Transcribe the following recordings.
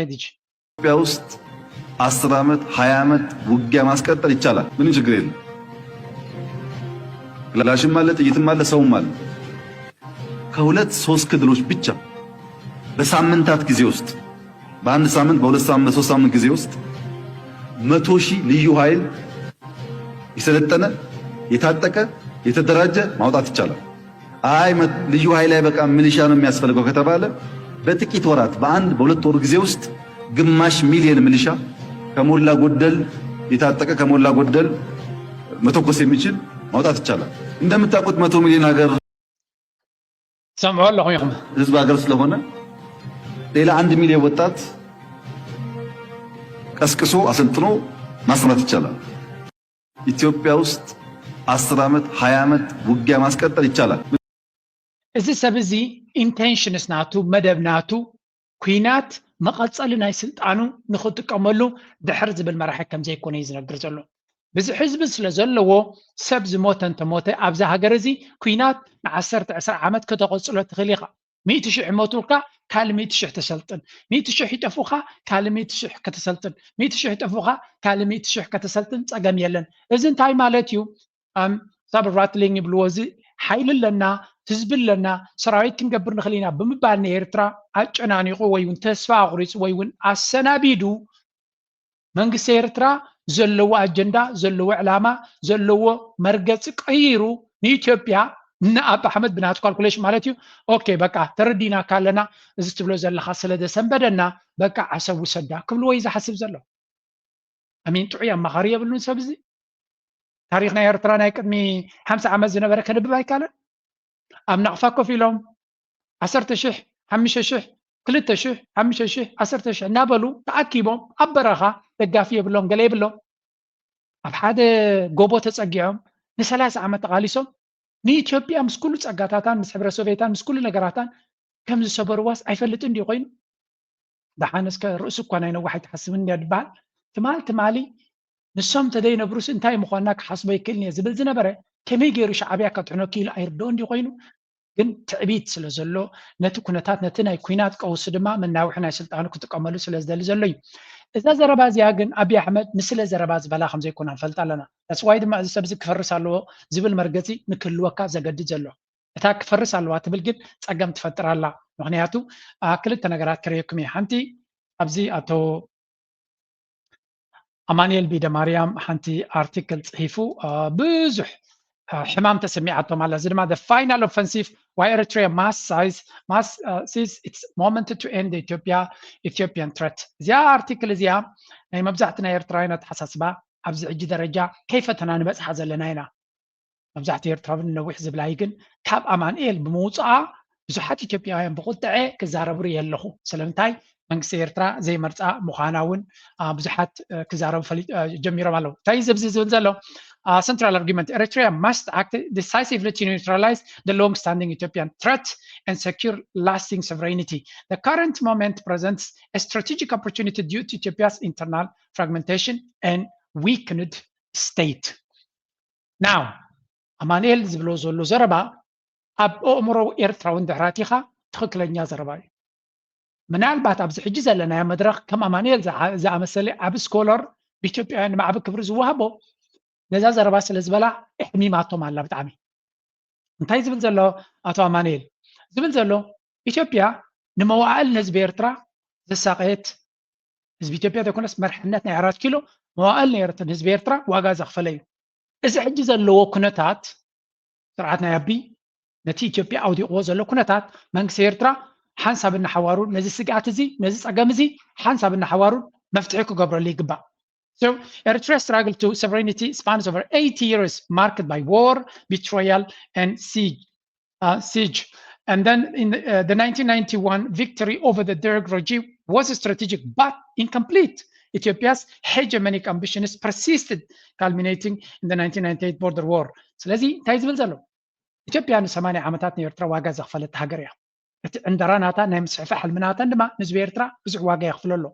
ኢትዮጵያ ውስጥ 10 ዓመት 20 ዓመት ውጊያ ማስቀጠል ይቻላል። ምንም ችግር የለም። ክላሽም አለ፣ ጥይትም አለ፣ ሰውም አለ። ከሁለት ሶስት ክልሎች ብቻ በሳምንታት ጊዜ ውስጥ በአንድ ሳምንት በሁለት ሳምንት በሶስት ሳምንት ጊዜ ውስጥ 100,000 ልዩ ኃይል የሰለጠነ የታጠቀ የተደራጀ ማውጣት ይቻላል። አይ ልዩ ኃይል አይበቃም ሚሊሻ ነው የሚያስፈልገው ከተባለ በጥቂት ወራት በአንድ በሁለት ወር ጊዜ ውስጥ ግማሽ ሚሊዮን ሚሊሻ ከሞላ ጎደል የታጠቀ ከሞላ ጎደል መተኮስ የሚችል ማውጣት ይቻላል። እንደምታውቁት 100 ሚሊዮን ሀገር ሰምዖ ለኹም ህዝብ ሀገር ስለሆነ ሌላ 1 ሚሊዮን ወጣት ቀስቅሶ አሰልጥኖ ማስራት ይቻላል። ኢትዮጵያ ውስጥ 10 ዓመት 20 ዓመት ውጊያ ማስቀጠል ይቻላል። እዚ ሰብ እዚ ኢንቴንሽንስ ናቱ መደብ ናቱ ኩናት መቐፀሊ ናይ ስልጣኑ ንኽጥቀመሉ ድሕር ዝብል መራሒ ከም ዘይኮነ እዩ ዝነግር ዘሎ። ብዚ ህዝቢ ስለ ዘለዎ ሰብ ዝሞተ እንተሞተ ኣብዛ ሃገር እዚ ኩናት ን10-20 ዓመት ከተቐፅሎ ትኽእል ኢኻ። 100,000 ሞቱልካ ካልእ 100,000 ተሰልጥን፣ 100,000 ይጠፉኻ ካልእ 100,000 ከተሰልጥን፣ 100,000 ይጠፉኻ ካልእ 100,000 ከተሰልጥን ፀገም የለን። እዚ እንታይ ማለት እዩ? ሳበር ራትሊንግ ይብልዎ እዚ ሓይሊ ኣለና ህዝቢ ኣለና ሰራዊት ክንገብር ንኽእል ኢና ብምባል ንኤርትራ ኣጨናኒቑ ወይ እውን ተስፋ ኣቑሪፁ ወይ እውን ኣሰናቢዱ መንግስቲ ኤርትራ ዘለዎ ኣጀንዳ ዘለዎ ዕላማ ዘለዎ መርገፂ ቀይሩ ንኢትዮጵያ ንኣብ ኣሕመድ ብናቱ ካልኩሌሽን ማለት እዩ ኦኬ በቃ ተረዲና ካለና እዚ ትብሎ ዘለካ ስለ ዘሰንበደና በቃ ዓሰብ ውሰዳ ክብልዎ እዩ ዝሓስብ ዘሎ። ኣሚን ጥዑይ ኣማኻሪ የብሉን ሰብ እዚ ታሪክ ናይ ኤርትራ ናይ ቅድሚ 50 ዓመት ዝነበረ ከንብብ ኣይካለን። ኣብ ናቕፋ ኮፍ ኢሎም 10,000 5,000 2,000 5,000 10,000 እናበሉ ተኣኪቦም ኣብ በረኻ ደጋፊ የብሎም ገለ የብሎም ኣብ ሓደ ጎቦ ተፀጊዖም ን30 ዓመት ተቓሊሶም ንኢትዮጵያ ምስ ኩሉ ፀጋታታን ምስ ሕብረ ሶቪየታን ምስ ኩሉ ነገራታን ከም ዝሰበርዋስ ኣይፈልጥን እንዲ ኮይኑ ብሓነስከ ርእሱ እኳ ናይ ነዋሕ ኣይትሓስብን እያ ድበሃል ትማሊ ንሶም ተደይነብሩስ እንታይ ምዃንና ክሓስቦ ይክእልን እየ ዝብል ዝነበረ ከመይ ገይሩ ሻዕብያ ከጥዕኖ ክኢሉ ኣይርድኦ እንዲ ኮይኑ ግን ትዕቢት ስለ ዘሎ ነቲ ኩነታት ነቲ ናይ ኩናት ቀውሲ ድማ መናውሒ ናይ ስልጣኑ ክጥቀመሉ ስለ ዝደሊ ዘሎ እዩ። እዛ ዘረባ እዚኣ ግን ኣብዪ ኣሕመድ ንስለ ዘረባ ዝበላ ከም ዘይኮነ ንፈልጥ ኣለና። ተስዋይ ድማ እዚ ሰብ እዚ ክፈርስ ኣለዎ ዝብል መርገፂ ንክህልወካ ዘገድድ ዘሎ እታ ክፈርስ ኣለዋ ትብል ግን ፀገም ትፈጥር ኣላ። ምክንያቱ ክልተ ነገራት ክርየኩም እየ። ሓንቲ ኣብዚ ኣቶ ኣማንኤል ቢደማርያም ሓንቲ ኣርቲክል ፅሒፉ ብዙሕ ሕማም ተሰሚዓቶም ኣላ። እዚ ድማ the final offensive why Eritrea must seize its moment to end the Ethiopian threat። እዚኣ ኣርቲክል እዚኣ ናይ መብዛሕቲ ናይ ኤርትራውያን ተሓሳስባ ኣብዚ ሕጂ ደረጃ ከይፈተና ንበፅሓ ዘለና ኢና። መብዛሕቲ ኤርትራውያን ነዊሕ ዝብላይ ግን ካብ ኣማንኤል ብምውፅኣ ብዙሓት ኢትዮጵያውያን ብቁጥዐ ክዛረብሩ የለኹ ስለምንታይ መንግስቲ ኤርትራ ዘይመርፃ ምዃና እውን ብዙሓት ክዛረቡ ጀሚሮም ኣለዉ። እንታይ ዝብዚ ዝብል ዘሎ central argument Eritrea must act decisively to neutralize the long-standing Ethiopian threat and secure lasting sovereignty. The current moment presents a strategic opportunity due to Ethiopia's internal fragmentation and weakened state. Now, ኣማንኤል ዝብሎ ዘሎ ዘረባ ኣብ ኣእምሮ ኤርትራውን ድሕራቲኻ ትኽክለኛ ዘረባ እዩ። ምናልባት ኣብዚ ሕጂ ዘለና መድረክ ከም ኣማንኤል ዝኣመሰለ ዓብ ስኮለር ብኢትዮጵያውያን ንማዕቢ ክብሪ ዝወሃቦ ነዛ ዘረባ ስለ ዝበላ ሕሚማቶም ኣላ ብጣዕሚ። እንታይ ዝብል ዘሎ ኣቶ ኣማንኤል ዝብል ዘሎ ኢትዮጵያ ንመዋዕል ንህዝቢ ኤርትራ ዘሳቀየት ህዝቢ ኢትዮጵያ ዘይኮነስ መርሕነት ናይ 4 ኪሎ መዋዕል ንህዝቢ ኤርትራ ዋጋ ዘኽፈለ እዩ። እዚ ሕጂ ዘለዎ ኩነታት ስርዓት ናይ ኣቢ ነቲ ኢትዮጵያ ኣውዲቕዎ ዘሎ ኩነታት መንግስቲ ኤርትራ ሓንሳብ እናሓዋሩን ነዚ ስግኣት እዚ ነዚ ፀገም እዚ ሓንሳብ እናሓዋሩን መፍትሒ ክገብረሉ ይግባእ። So Eritrea's struggle to sovereignty spans over 80 years, marked by war, betrayal, and siege. And then in the 1991 victory over the Derg regime was strategic but incomplete. Ethiopia's hegemonic ambitions persisted, culminating in the 1998 border war. ስለዚህ እንታይ ዝብል ዘሎ ኢትዮጵያ ን80 ዓመታት ንኤርትራ ዋጋ ዘኽፈለት ሃገር እያ። እቲ ዕንደራናታ ናይ ምስሕፋ ሕልምናታን ድማ ንህዝቢ ኤርትራ ብዙሕ ዋጋ የኽፍለሎ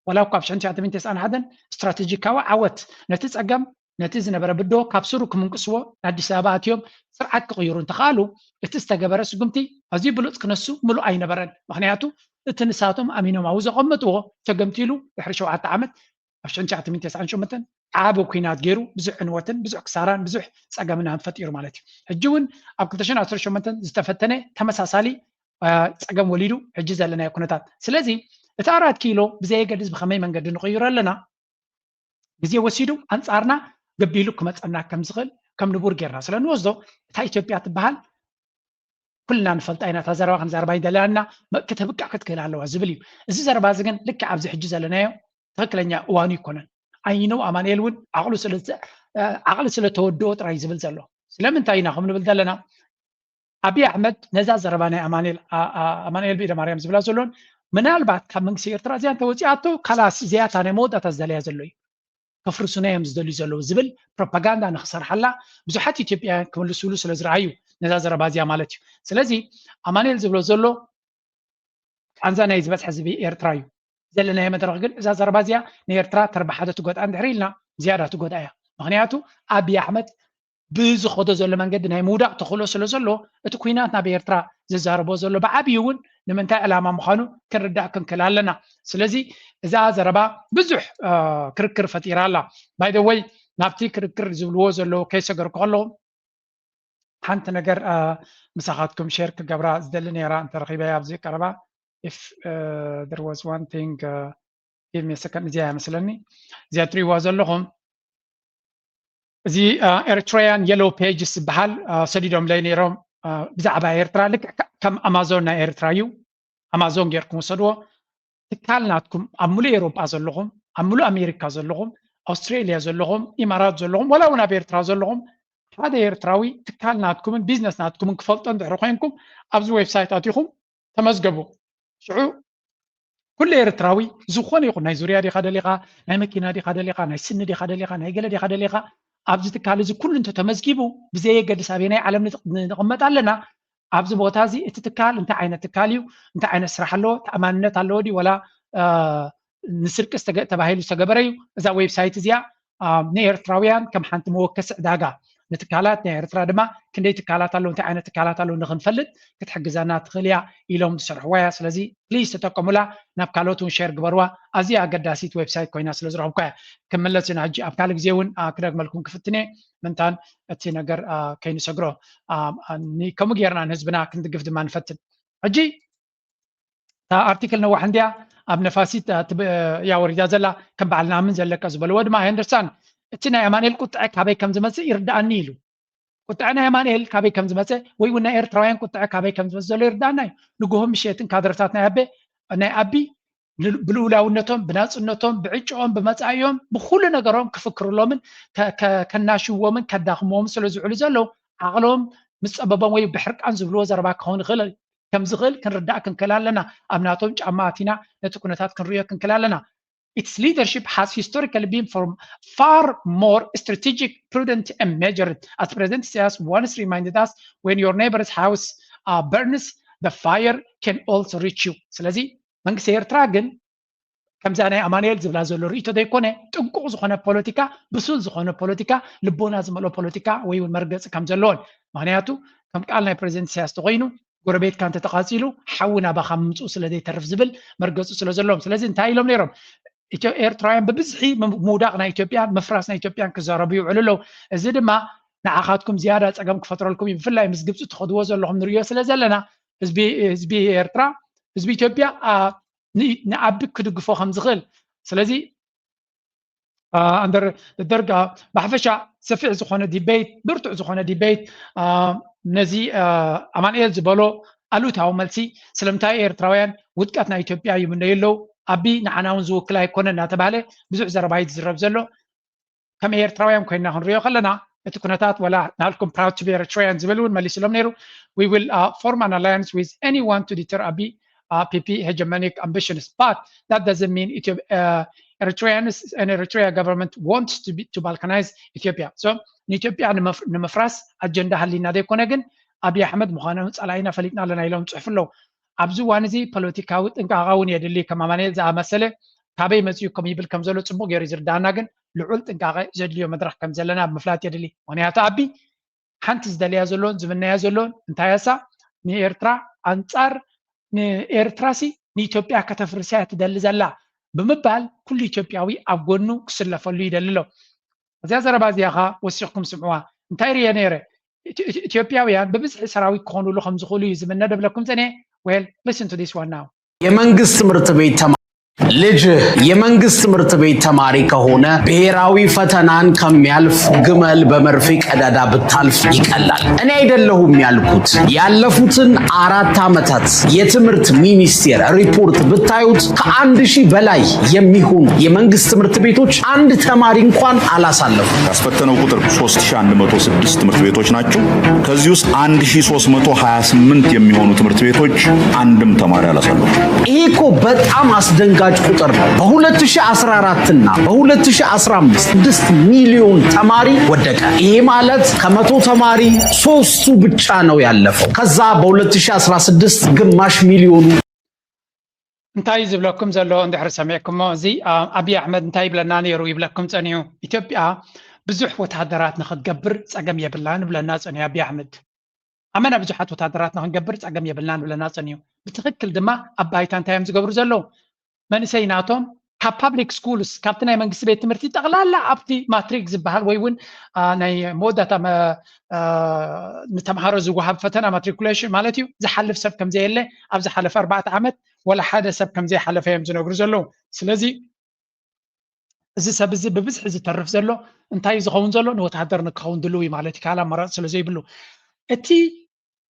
ወላው ካብ 1991 ስትራቴጂካዊ ዓወት ነቲ ፀገም نتي زنبره بدو كابسرو كمنقسو أديس أبا أتيوم سرعة كغيرون تخالو اتستجبر سجمتي أزي بلوت كنسو ملو أين برن مخنياتو اتنساتهم أمينو معوزة قمتو تجمتيلو يحرشوا على تعمد عشان تعطي من 9 شمتن عابو كينات جيرو بزح نوتن بزح كساران بزح سأجمنا فطير مالتي الجون أبكتشن 10 شمتن استفتنه تمساسالي سأجم وليدو عجزة لنا يكونتات سلازي اتعرض كيلو بزي قدس بخمي من قد نغير لنا بزي وسيدو أنصارنا قبيلو كمت أنا كم زغل كم نبور جرنا سلان وزدو تا إثيوبيا تبهال كلنا نفلت أين تزرع خمسة أربعين دلنا كتبك كتكل على وزبليو إذا زرع زجن لك عبز حجز لنا تكلنيا واني كونن أينو أمانيل ود عقل سلة تودو ترى يزبل زلوا سلام انتهينا خم نبل دلنا أبي أحمد نزع زربانة أمانيل بيد مريم زبلا زلون منال بعد كم من سير ترى زين توجياتو خلاص زيات أنا مود أتزدلي زلوي كفرسونا يمزدلي زلوا زبل بروباغندا نخسر حلا بزحات إثيوبيا كمل سولوس لزرعيو نزع زربازيا مالتي سلازي أمانيل زبلا زلوا أنزانا يزبط حزبي إيرترايو زلنا يوم ترغل إذا زربازيا نيرترا تربح هذا تقعد عند حريلنا زيادة تقعد أيه مغنياتو أبي أحمد بيز خد زل من قد نهي مودا تخلو سلو تكويناتنا بيرترا زربو زلو بعبيون نمنتا علامة مخانو كردع كن كلالنا سلازي إذا زربا بزح كركر فتيرا الله باي ذا واي نابتي كركر زلو زلو كيس قرقلو حنت نجر مساحاتكم شيرك قبرا زدلني ران ترغيبا يابزي كربا if there was one thing give me a second زي مثلني زي تري وازلهم زي Eritrean yellow pages بحال سديدهم لينيرهم بزعبا إيرترا لك كم أمازون إيرترايو أمازون غيركم صدوا تكالناتكم أمولو أوروبا زلهم أمولو أمريكا زلهم أستراليا زلهم إمارات زلهم ولا ونا بإيرترا زلهم هذا إيرتراوي تكالناتكم بيزنس ناتكم كفلتن دعروكم أبز ويب سايت أتيكم تمزجبوا شعو كل إيرتراوي زخون يقول ناي زوريا دي خدليقة ناي مكينة دي خدليقة ناي سن دي خدليقة ناي قلة دي خدليقة أبز تكالي كل انتو تمزجبوا بزي قد سابيني عالم نقمت علينا أبز بوتازي اتتكال انت عين تكاليو انت عين اسرح له تأمانة الله دي ولا نسرك تباهيلو استقبريو إذا ويب سايت زيا نيرتراويان كم حانت موكس داقا نتكالات نيرترا دما كندي تكالات الله انت عين تكالات الله نخنفلت كتحجزانا تخليا إلهم تشرحوها سلازي بليز تتقمولا نابكالوتون شير قبروا أزيا قداسيت ويب سايت كوينا سلازرهم كويا كملت نعجي أبكالك زيون كداك ملكم كفتني منتان اتي نقر كينو سقرو ني كمو غيرنا نزبنا كنت قفت ما نفتن أجي تا ارتيكل نوح عندها اب نفاسيت يا وريدا زلا كم بعلنا من زلك زبل ود ما هندرسان اتنا يمانيل قطع كابي كم زمس يرداني يلو قطعنا يمانيل كابي كم زمس وي ونا ايرتراويان قطع كابي كم زمس زلو يرداناي نغهم مشيتن كادرتاتنا يابي انا ابي بلولاونتهم بناصنتهم بعجهم بمصايهم بكل نغرهم كفكرلهم كناشوهم كداخمهم سلازعلو زلو عقلهم مصببهم وي بحرقان زبلو زربا كون خلل كم زغل كنردع كنكلالنا أبناتهم جامعاتنا نتكونتات كنريا كنكلالنا. Its leadership has historically been far more strategic, prudent, and measured. As President Sias once reminded us, when your neighbor's house burns, the fire can also reach you. سلازي من سير تراجن كم زاني أمانيل زبلا زلو ريتو دي كونه تنقو زخونة بوليتيكا بسول زخونة بوليتيكا لبونا زملو بوليتيكا ويون مرقص كم زلون معناته كم قالنا President Sias تغينو قربيت كانت تقاسيلو حونا بخمس سلدي تعرف زبل مرقص سلازلهم سلازي انتهي لهم ليرهم إيرترايان ببزحي موداقنا إثيوبيان مفراسنا إثيوبيان كزاربيو عللو زي دما نعاقاتكم زيادة أقام كفترة لكم يفلا يمزقبسو تخدوا زلهم نريو سلازلنا زبي إيرترا زبي إثيوبيا نعبك كدقفو خمزغل سلازي أندر الدرجة بحفشة سفع زخونة ديبيت برتع زخونة ديبيت نزي أمان إيل زبالو ألو تاو ملسي سلمتاي إيرتراويان ودكاتنا إثيوبيا يمنيلو أبي نعناون زوكلا يكون ناتبالي بزوع زربايت زرب زلو كم إيرتراويان كوينا هنريو خلنا اتكونتات ولا نالكم proud to be Eritrean زبلون مالي سلم نيرو we will form an alliance with anyone to deter Abiy PP hegemonic ambitions but that doesn't mean Eritreans and Eritrea government wants to balkanize Ethiopia. So Ethiopia نمفراس agenda هلينا دي كونجن أبي أحمد مخانة علينا فلتنا لنا يلوم تعرفلو أبزو وانزي بوليتيكاوت إنك عاون يدلي كما مانيل زع مسألة تابي مسيو كم يبل كم زلوا تسمو غير زرداناجن ልዑል ጥንቃቐ ዘድልዮ መድረኽ ከም ዘለና ብምፍላጥ የድሊ ምክንያቱ ኣቢ ሓንቲ ዝደልያ ዘሎን ዝምነያ ዘሎን እንታይሳ ንኤርትራ ኣንጻር ንኤርትራሲ ንኢትዮጵያ ከተፍርሳ ትደሊ ዘላ ብምባል ኩሉ ኢትዮጵያዊ ኣብ ጎኑ ክስለፈሉ ይደልሎ እዚያ ዘረባ እዚኣ ኸ ወሲኽኩም ስምዕዋ እንታይ ርየ ነይረ ኢትዮጵያውያን በብዝሒ ሰራዊት ክኾኑሉ ከም ዝኽእሉ እዩ ዝምነ ደብለኩም ፀኔ well listen to this one now የመንግስት ትምህርት ቤት ልጅ የመንግስት ትምህርት ቤት ተማሪ ከሆነ ብሔራዊ ፈተናን ከሚያልፍ ግመል በመርፌ ቀዳዳ ብታልፍ ይቀላል። እኔ አይደለሁም ያልኩት። ያለፉትን 4 ዓመታት የትምህርት ሚኒስቴር ሪፖርት ብታዩት ከ1000 በላይ የሚሆኑ የመንግስት ትምህርት ቤቶች አንድ ተማሪ እንኳን አላሳለፉም። ያስፈተነው ቁጥር 3106 ትምህርት ቤቶች ናቸው። ከዚህ ውስጥ 1328 የሚሆኑ ትምህርት ቤቶች አንድም ተማሪ አላሳለፉም። ይሄ እኮ በጣም አስደንጋጭ ቁጥር ነው። በ2014 እና በ2015 6 ሚሊዮን ተማሪ ወደቀ። ይሄ ማለት ከ100 ተማሪ 3ቱ ብቻ ነው ያለፈው። ከዛ በ2016 ግማሽ ሚሊዮኑ እንታይ ዝብለኩም ዘሎ እንድሕር ሰሚዕኩሞ እዚ አብይ አሕመድ እንታይ ይብለና ነይሩ ይብለኩም ፀኒዩ ኢትዮጵያ ብዙሕ ወታደራት ንኽትገብር ፀገም የብላን ብለና ፀኒዩ አብይ አሕመድ ኣመና ብዙሓት ወታደራት ንኽንገብር ፀገም የብልናን ብለና ፀኒዩ ብትክክል ድማ ኣብ ባይታ እንታይ እዮም ዝገብሩ ዘለዉ መንእሰይ ናቶም ካብ ፓብሊክ ስኩልስ ካብቲ ናይ መንግስቲ ቤት ትምህርቲ ጠቕላላ ኣብቲ ማትሪክ ዝበሃል ወይ እውን ናይ መወዳእታ ንተምሃሮ ዝወሃብ ፈተና ማትሪኩሌሽን ማለት እዩ ዝሓልፍ ሰብ ከም ዘየለ ኣብ ዝሓለፈ 4 ዓመት ወላ ሓደ ሰብ ከም ዘይሓለፈ እዮም ዝነግሩ ዘለዉ ስለዚ እዚ ሰብ እዚ ብብዝሒ ዝተርፍ ዘሎ እንታይ ዝኸውን ዘሎ ንወታደር ንክኸውን ድልው እዩ ማለት እዩ ካላ ኣማራፂ ስለ ዘይብሉ እቲ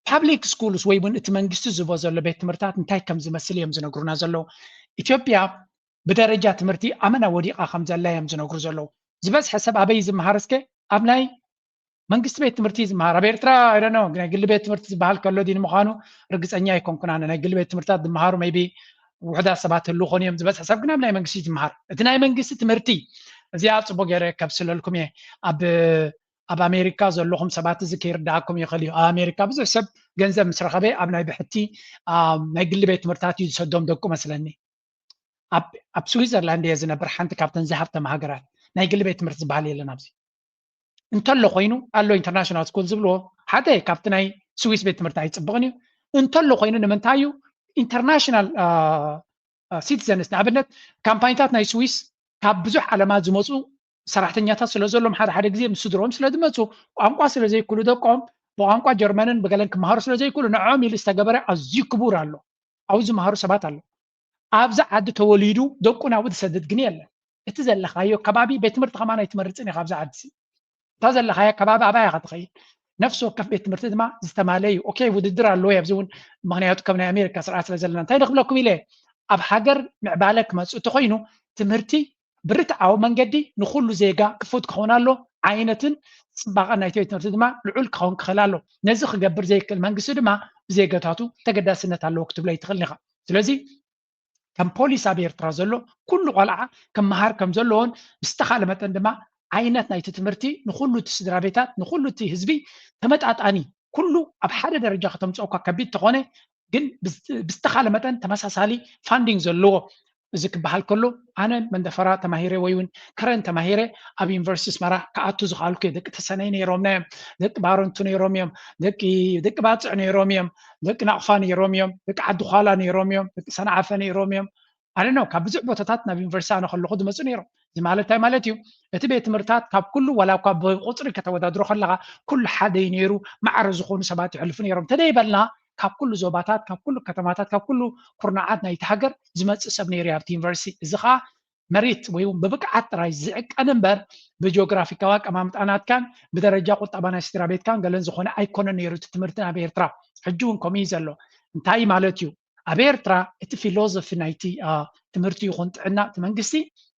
ፓብሊክ ስኩልስ ወይ እውን እቲ መንግስቲ ዝህቦ ዘሎ ቤት ትምህርትታት እንታይ ከም ዝመስል እዮም ዝነግሩና ዘለዉ ኢትዮጵያ ብደረጃ ትምህርቲ ኣመና ወዲቓ ከም ዘላ እዮም ዝነግሩ ዘለዉ ዝበዝሐ ሰብ ኣበይ ዝመሃር እስከ ኣብ ናይ መንግስቲ ቤት ትምህርቲ ዝመሃር ኣብ ኤርትራ ኣይደኖ ናይ ግሊ ቤት ትምህርቲ ዝበሃል ከሎ ዲ ንምዃኑ ርግፀኛ ኣይኮንኩን ኣነ ናይ ግሊ ቤት ትምህርትታት ዝመሃሩ ሜይቢ ውሕዳት ሰባት ህልው ኾኑ እዮም ዝበዝሐ ሰብ ግን ኣብ ናይ መንግስቲ ዝመሃር እቲ ናይ መንግስቲ ትምህርቲ እዚኣ ፅቡቅ ገይረ ከብስለልኩም እየ ኣብ ኣሜሪካ ዘለኹም ሰባት እዚ ከይርዳእኩም ይኽእል እዩ ኣብ ኣሜሪካ ብዙሕ ሰብ ገንዘብ ምስ ረኸበ ኣብ ናይ ብሕቲ ናይ ግሊ ቤት ትምህርትታት እዩ ዝሰዶም ደቁ መስለኒ ኣብ ስዊዘርላንድ እየ ዝነብር ሓንቲ ካብተን ዝሃብተማ ሃገራት ናይ ግሊ ቤት ትምህርቲ ዝበሃል የለን ኣብዚ እንተሎ ኮይኑ ኣሎ ኢንተርናሽናል ስኩል ዝብልዎ ሓደ ካብቲ ናይ ስዊስ ቤት ትምህርቲ ኣይፅብቕን እዩ እንተሎ ኮይኑ ንምንታይ እዩ ኢንተርናሽናል ሲቲዘንስ ንኣብነት ካምፓኒታት ናይ ስዊስ ካብ ብዙሕ ዓለማት ዝመፁ ሰራሕተኛታት ስለ ዘሎም ሓደ ግዜ ምስ ስድሮም ስለ ዝመፁ ቋንቋ ስለ ዘይክእሉ ደቆም ብቋንቋ ጀርመንን ብገለን ክመሃሩ ስለ ዘይክእሉ ንዖም ኢሉ ዝተገበረ ኣዝዩ ክቡር ኣሎ ኣብኡ ዝመሃሩ ሰባት ኣሎ ኣብዛ ዓዲ ተወሊዱ ደቁ ናብኡ ዝሰድድ ግን የለን እቲ ዘለኻዮ ከባቢ ቤት ትምህርቲ ከማን ኣይትመርፅን ኢኻ ኣብዛ ዓዲ እታ ዘለኻዮ ከባቢ ኣባይ ኢኻ ትኸይድ ነፍሲ ወከፍ ቤት ትምህርቲ ድማ ዝተማለ እዩ ኦኬ ውድድር ኣለዎ ኣብዚ እውን ምክንያቱ ከም ናይ ኣሜሪካ ስርዓት ስለ ዘለና እንታይ ንክብለኩም ኢለ ኣብ ሃገር ምዕባለ ክመፅእ እንተኮይኑ ትምህርቲ ብርትዓዊ መንገዲ ንኩሉ ዜጋ ክፉት ክኸውን ኣሎ ዓይነትን ፅባቐ ናይቲ ቤት ትምህርቲ ድማ ልዑል ክኸውን ክኽእል ኣሎ ነዚ ክገብር ዘይክእል መንግስቲ ድማ ብዜጋታቱ ተገዳስነት ኣለዎ ክትብሎ ይትኽእል ኢኻ ስለዚ ከም ፖሊስ ኣብ ኤርትራ ዘሎ ኩሉ ቆልዓ ክመሃር ከም ዘለዎን ብዝተኻለ መጠን ድማ ዓይነት ናይቲ ትምህርቲ ንኩሉ እቲ ስድራ ቤታት ንኩሉ እቲ ህዝቢ ተመጣጣኒ ኩሉ ኣብ ሓደ ደረጃ ከተምፅኦ እኳ ከቢድ ተኾነ ግን ብዝተኻለ መጠን ተመሳሳሊ ፋንዲንግ ዘለዎ እዚ ክበሃል ከሎ ኣነ መንደፈራ ተማሂረ ወይ እውን ከረን ተማሂረ ኣብ ዩኒቨርሲቲ ስመራ ክኣቱ ዝኽኣልኩ ደቂ ተሰነይ ነይሮም እዮም ደቂ ባሮንቱ ነይሮም እዮም ደቂ ባፅዕ ነይሮም እዮም ደቂ ናቕፋ ነይሮም እዮም ደቂ ዓዲ ኋላ ነይሮም እዮም ደቂ ሰንዓፈ ነይሮም እዮም ኣነ ነው ካብ ብዙሕ ቦታታት ናብ ዩኒቨርሲቲ ኣነ ከለኹ ዝመፁ ነይሮም እዚ ማለት እንታይ ማለት እዩ እቲ ቤት ትምህርትታት ካብ ኩሉ ዋላ እኳ ብቁፅሪ ከተወዳድሮ ከለኻ ኩሉ ሓደይ ነይሩ ማዕረ ዝኾኑ ሰባት ይሕልፉ ነይሮም ተደይበልና ካብ ኩሉ ዞባታት ካብ ኩሉ ከተማታት ካብ ኩሉ ኩርናዓት ናይቲ ሃገር ዝመፅእ ሰብ ነይሩ ኣብቲ ዩኒቨርሲቲ እዚ ከዓ መሬት ወይ ብብቅዓት ጥራይ ዝዕቀን እምበር ብጂኦግራፊካዊ ኣቀማምጣናትካን ብደረጃ ቁጠባ ናይ ስድራ ቤትካን ገለን ዝኾነ ኣይኮነን ነይሩ እቲ ትምህርቲ ኣብ ኤርትራ ሕጂ እውን ከምኡ እዩ ዘሎ እንታይ ማለት እዩ ኣብ ኤርትራ እቲ ፊሎዞፊ ናይቲ ትምህርቲ ይኹን ጥዕና እቲ መንግስቲ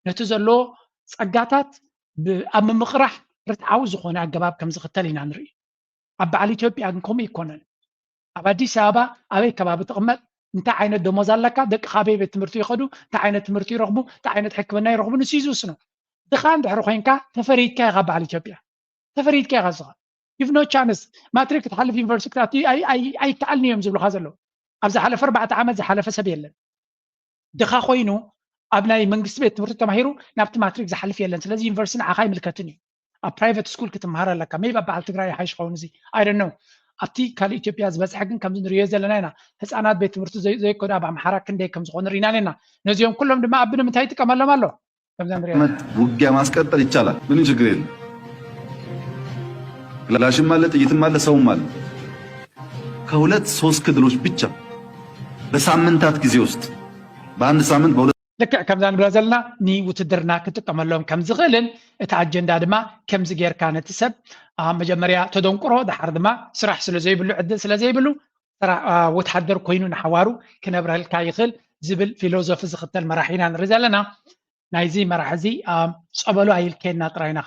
ነቲ ዘለዎ ፀጋታት ኣብ ምምቕራሕ ርትዓዊ ዝኾነ ኣገባብ ከም ዝኽተል ኢና ንርኢ ኣብ በዓል ኢትዮጵያ ግን ከምኡ ይኮነን ኣብ ኣዲስ ኣበባ ኣበይ ከባቢ ትቕመጥ እንታይ ዓይነት ደሞዝ ኣለካ ደቂ ካበይ ቤት ትምህርቲ ይኸዱ እንታይ ዓይነት ትምህርቲ ይረኽቡ እንታይ ዓይነት ሕክምና ይረኽቡ ንሱ እዩ ዝውስኖ ድኻ እንድሕሪ ኮንካ ተፈሪድካ ኢኻ በዓል ኢትዮጵያ ተፈሪድካ ኢኻ ዝኻ ዩቭ ኖ ቻንስ ማትሪክ ክትሓልፍ ዩኒቨርሲቲ ክትኣቱ ኣይከኣልኒ እዮም ዝብሉካ ዘለዉ ኣብ ዝሓለፈ 4 ዓመት ዝሓለፈ ሰብ የለን ድኻ ኮይኑ ابناي መንግስት ቤት ትምህርት ተማሂሩ ናብቲ ማትሪክ ዝሐልፍ የለን ስለዚህ ዩኒቨርሲቲ ዓኻይ ምልከትኒ ኣብ ፕራይቬት ስኩል ክትመሃር ኣለካ ሜይ በዓል ትግራይ ሓይሽ ኸውን እዚ I don't know ኣብቲ ካሊ ኢትዮጵያ ዝበፅሐ ግን ከምዚ ንሪኦ ዘለና ኢና ህፃናት ቤት ትምህርቲ ዘይኮኑ ኣብ ኣምሓራ ክንደይ ከም ዝኾኑ ሪና ኣለና ነዚኦም ኩሎም ድማ ኣብ ንምንታይ ይጥቀመሎም ኣሎ ከምዛ ንሪኦ ውጊያ ማስቀጠል ይቻላል ምንም ችግር የለም ክላሽም አለ ጥይትም አለ ሰውም አለ ከሁለት ሶስት ክልሎች ብቻ በሳምንታት ጊዜ ውስጥ በአንድ ሳምንት በሁለት ልክዕ ከምዛ ንብላ ዘለና ንውትድርና ክትጥቀመሎም ከም ዝኽእልን እቲ ኣጀንዳ ድማ ከምዚ ጌርካ ነቲ ሰብ መጀመርያ ተደንቁሮ ድሓር ድማ ስራሕ ስለዘይብሉ ዕድል ስለዘይብሉ ወታደር ኮይኑ ንሓዋሩ ክነብረልካ ይኽእል ዝብል ፊሎዞፊ ዝኽተል መራሒና ንርኢ ዘለና ናይዚ መራሕዚ ጸበሉ አይልከና ጥራይና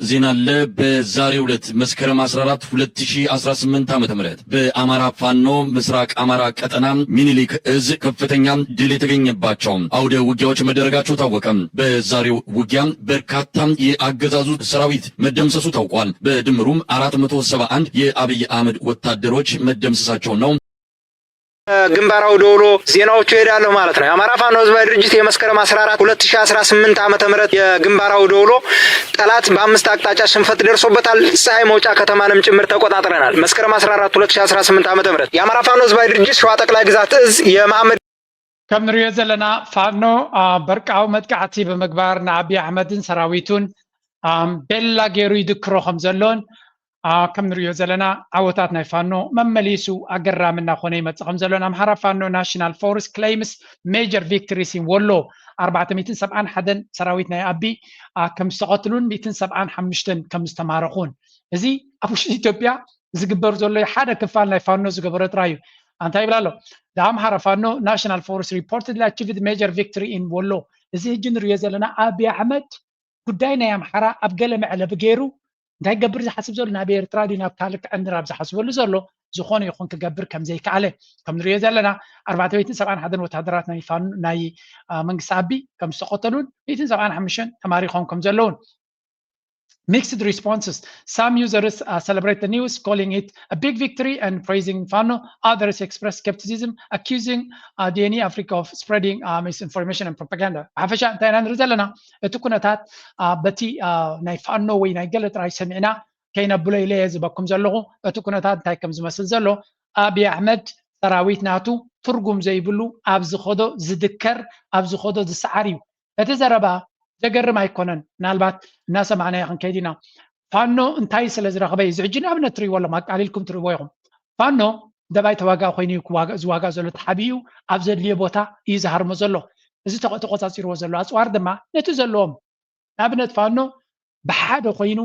ዜና አለ። በዛሬው ዕለት መስከረም 14 2018 ዓ.ም በአማራ ፋኖ ምስራቅ አማራ ቀጠና ሚኒሊክ እዝ ከፍተኛ ድል የተገኘባቸው አውደ ውጊያዎች መደረጋቸው ታወቀ። በዛሬው ውጊያ በርካታ የአገዛዙ ሰራዊት መደምሰሱ ታውቋል። በድምሩም 471 የአብይ አህመድ ወታደሮች መደምሰሳቸው ነው። ግንባራው ዶሎ ዜናዎቹ ይሄዳሉ ማለት ነው። የአማራ ፋኖ ህዝባዊ ድርጅት የመስከረም 14 2018 ዓመተ ምህረት የግንባራው ዶሎ ጠላት በአምስት አቅጣጫ ሽንፈት ደርሶበታል። ፀሐይ መውጫ ከተማንም ጭምር ተቆጣጥረናል። መስከረም 14 2018 ዓመተ ምህረት የአማራ ፋኖ ህዝባዊ ድርጅት ሸዋ ጠቅላይ ግዛት እዝ የማህመድ ከም ንሪኦ ዘለና ፋኖ በርቃው መጥቃዕቲ በመግባር ንአብይ አሕመድን ሰራዊቱን ቤላ ገይሩ ይድክሮ ከም ዘሎን ከም ንሪኦ ዘለና ዓወታት ናይ ፋኖ መመሊሱ ኣገራምና ኮነ ይመፅእ ከም ዘሎን ኣምሓራ ፋኖ ናሽናል ፎርስ ክሌይምስ ሜጀር ቪክቶሪስ ኢን ወሎ 471 ሰራዊት ናይ ኣቢ ከም ዝተቐትሉን 175 ከም ዝተማረኹን እዚ ኣብ ውሽጢ ኢትዮጵያ ዝግበር ዘሎ ሓደ ክፋል ናይ ፋኖ ዝገበሮ ጥራይ እዩ እንታይ ይብላ ኣሎ ኣምሓራ ፋኖ ናሽናል ፎርስ ሪፖርትድ achieved major victory in ወሎ እዚ ሕጂ ንሪኦ ዘለና ኣብይ ኣሕመድ ጉዳይ ናይ ኣምሓራ ኣብ ገለ መዕለብ ገይሩ እንታይ ገብር ዝሓስብ ዘሎ ናብ ኤርትራ ዲ ናብ ካልእ ክዕንራብ ዝሓስበሉ ዘሎ ዝኾነ ይኹን ክገብር ከም ዘይከኣለ ከም ንሪኦ ዘለና 471 ወታደራት ናይ ፋኖ ናይ መንግስቲ ኣቢ ከም ዝተቆተሉን 175 ተማሪኾም ከም ዘለውን Mixed responses. Some users celebrate the news, calling it a big victory and praising Fano. Others express skepticism, accusing DNA Africa of spreading misinformation and propaganda. عفشا انتنا نرزلنا تكونتات بتي ناي فانو وي ناي قلت راي سمعنا كاين بولاي ليز بكم زلغو تكونتات تاي كم زمسل زلو ابي احمد سراويت ناتو ترجم زي بلو ابز خدو زدكر ابز خدو زسعريو اتزربا ዘገርም ኣይኮነን ምናልባት እናሰማዕና ይኹን ከይዲና ፋኖ እንታይ ስለ ዝረኸበ እዩ ዝዕጅን ኣብነት ትሪእዎ ኣሎም ኣቃሊልኩም ትሪእዎ ኢኹም ፋኖ ደባይ ተዋጋእ ኮይኑ ዝዋጋእ ዘሎ ተሓቢኡ ኣብ ዘድልዮ ቦታ እዩ ዝሃርሞ ዘሎ እዚ ተቆፃፂርዎ ዘሎ ኣፅዋር ድማ ነቲ ዘለዎም ንኣብነት ፋኖ ብሓደ ኮይኑ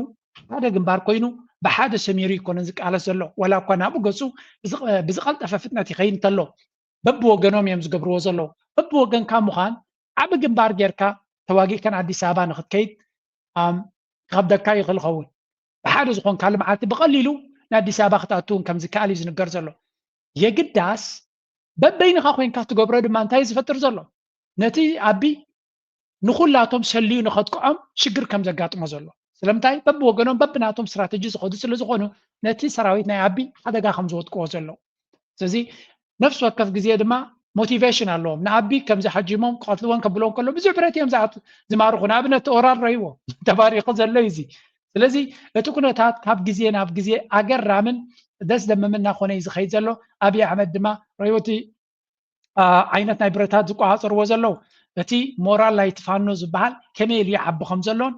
ሓደ ግንባር ኮይኑ ብሓደ ሰሚሩ ይኮነን ዝቃለስ ዘሎ ወላ እኳ ናብኡ ገፁ ብዝቐልጠፈ ፍጥነት ይኸይድ እንተሎ በብወገኖም እዮም ዝገብርዎ ዘሎ በብወገንካ ምዃን ዓብ ግንባር ጌርካ ተዋጊ ከን አዲስ አበባ ንኽትከይድ ከብደካ ይኽእል ኸውን ብሓደ ዝኾን ካል መዓልቲ ብቐሊሉ ንኣዲስ አበባ ክትኣትውን ከም ዝከኣል እዩ ዝንገር ዘሎ የግዳስ በበይንኻ ኮይንካ ትገብሮ ድማ እንታይ ዝፈጥር ዘሎ ነቲ ኣቢ ንኹላቶም ሰልዩ ንኸጥቅዖም ሽግር ከም ዘጋጥሞ ዘሎ ስለምንታይ በብወገኖም በብናቶም ስትራቴጂ ዝኸዱ ስለ ዝኾኑ ነቲ ሰራዊት ናይ ኣቢ ሓደጋ ከም ዝወጥቅዎ ዘሎ ስለዚ ነፍሲ ወከፍ ግዜ ድማ ሞቲቬሽን ኣለዎም ንኣቢ ከምዚ ሓጂሞም ክቐትልዎን ከብልዎን ከሎ ብዙሕ ብረት እዮም ዝማርኹ ንኣብነት ኦራል ረይዎ ተባሪኹ ዘሎ እዚ ስለዚ እቲ ኩነታት ካብ ግዜ ናብ ግዜ ኣገራምን ደስ ደምምና ኮነ እዩ ዝኸይድ ዘሎ ኣብይ ኣሕመድ ድማ ረይወቲ ዓይነት ናይ ብረታት ዝቋፃፅርዎ ዘለው እቲ ሞራል ናይቲ ፋኖ ዝበሃል ከመይ ኢሉ ይዓቢ ከም ዘሎን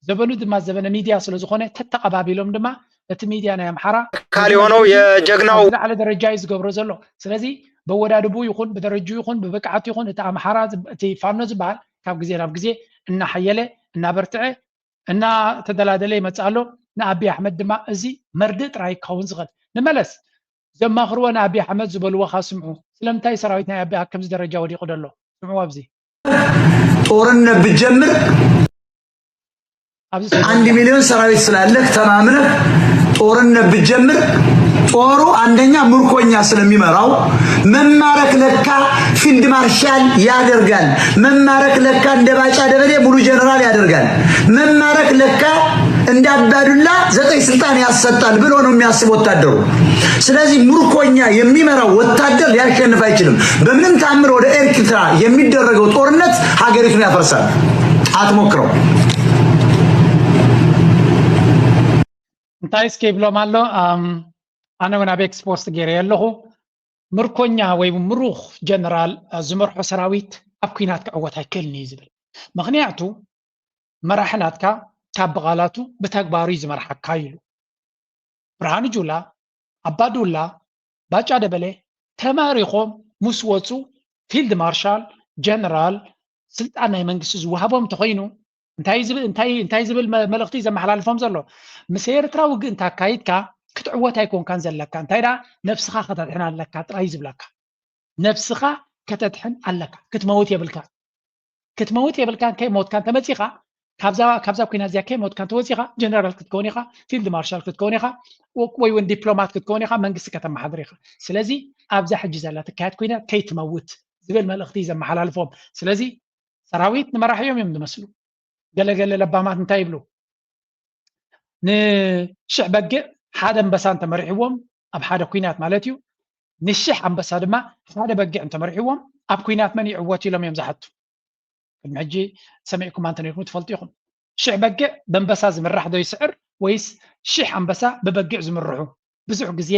ዘበኑ ድማ ዘበነ ሚድያ ስለ ዝኾነ ተተቐባቢሎም ድማ እቲ ሚድያ ናይ ኣምሓራ ካል የሆነው የጀግናው ዝላዕለ ደረጃ እዩ ዝገብሮ ዘሎ ስለዚ በወዳድቡ ይኹን በደረጁ ይኹን በብቅዓቱ ይኹን እቲ ኣምሓራ እቲ ፋኖ ዝበሃል ካብ ግዜ ናብ ግዜ እናሓየለ እናበርትዐ እናተደላደለ ይመፅእ ኣሎ ንኣብይ ኣሕመድ ድማ እዚ መርድእ ጥራይ ክኸውን ዝኽእል ንመለስ ዘማኽርዎ ንኣብይ ኣሕመድ ዝበልዎ ካ ስምዑ ስለምንታይ ሰራዊት ናይ ኣብይ ከምዚ ደረጃ ወዲቑ ደሎ ስምዑ ኣብዚ ጦርነት ብትጀምር 1 ሚሊዮን ሰራዊት ስላለህ ተማምነህ ጦርነት ብትጀምር ጦሩ አንደኛ ምርኮኛ ስለሚመራው መማረክ ለካ ፊልድ ማርሻል ያደርጋል መማረክ ለካ እንደ ባጫ ደበሌ ሙሉ ጀነራል ያደርጋል መማረክ ለካ እንዳባዱላ ዘጠኝ ስልጣን ያሰጣል ብሎ ነው የሚያስበው ወታደሩ። ስለዚህ ምርኮኛ የሚመራው ወታደር ሊያሸንፍ አይችልም። በምንም ታምር ወደ ኤርትራ የሚደረገው ጦርነት ሀገሪቱን ያፈርሳል። አትሞክረው። እንታይ እስኪ ብሎም ኣሎ ኣነ እውን ኣብ ኤክስፖስት ገይረ ኣለኹ ምርኮኛ ወይ ምሩኽ ጀነራል ዝመርሖ ሰራዊት ኣብ ኩናት ክዕወት ኣይክእልን እዩ ዝብል ምክንያቱ መራሕናትካ ካብ ብቓላቱ ብተግባሩ ዝመርሐካ ኢሉ ብርሃኑ ጁላ ኣባዱላ ባጫ ደበለ ተማሪኾም ምስ ወፁ ፊልድ ማርሻል ጀነራል ስልጣን ናይ መንግስቲ ዝወሃቦም ተኮይኑ እንታይ ዝብል መልእኽቲ ዘመሓላልፎም ዘሎ ምስ ኤርትራ ውግእ እንታካይድካ ክትዕወት ኣይኮንካን ዘለካ እንታይ ዳ ነፍስኻ ከተጥሕን ኣለካ ጥራይ ዝብለካ ነፍስኻ ከተጥሕን ኣለካ ክትመውት የብልካን ከይሞትካን ተመፂኻ ካብዛ ኩናት እዚኣ ከይሞትካን ተወፂኻ ጀነራል ክትከውን ኢኻ ፊልድ ማርሻል ክትከውን ኢኻ ወይ እውን ዲፕሎማት ክትከውን ኢኻ መንግስቲ ከተመሓድር ኢኻ ስለዚ ኣብዛ ሕጂ ዘላ ትካየድ ኩናት ከይትመውት ዝብል መልእኽቲ ዘመሓላልፎም ስለዚ ሰራዊት ንመራሕዮም እዮም ዝመስሉ ገለገለ ለባማት እንታይ ይብሉ ንሽሕ በጊዕ ሓደ ኣንበሳ እንተመሪሕዎም ኣብ ሓደ ኩናት ማለት እዩ ንሽሕ ኣንበሳ ድማ ሓደ በጊዕ እንተመሪሕዎም ኣብ ኩናት መን ይዕወት ኢሎም እዮም ዝሓቱ ቅድሚ ሕጂ ሰሚዕኩም አንተ ነይርኩም ትፈልጡ ኢኹም ሽሕ በጊዕ በንበሳ ዝምራሕ ዶ ይስዕር ወይስ ሽሕ ኣንበሳ ብበጊዕ ዝምርሑ ብዙሕ ግዜ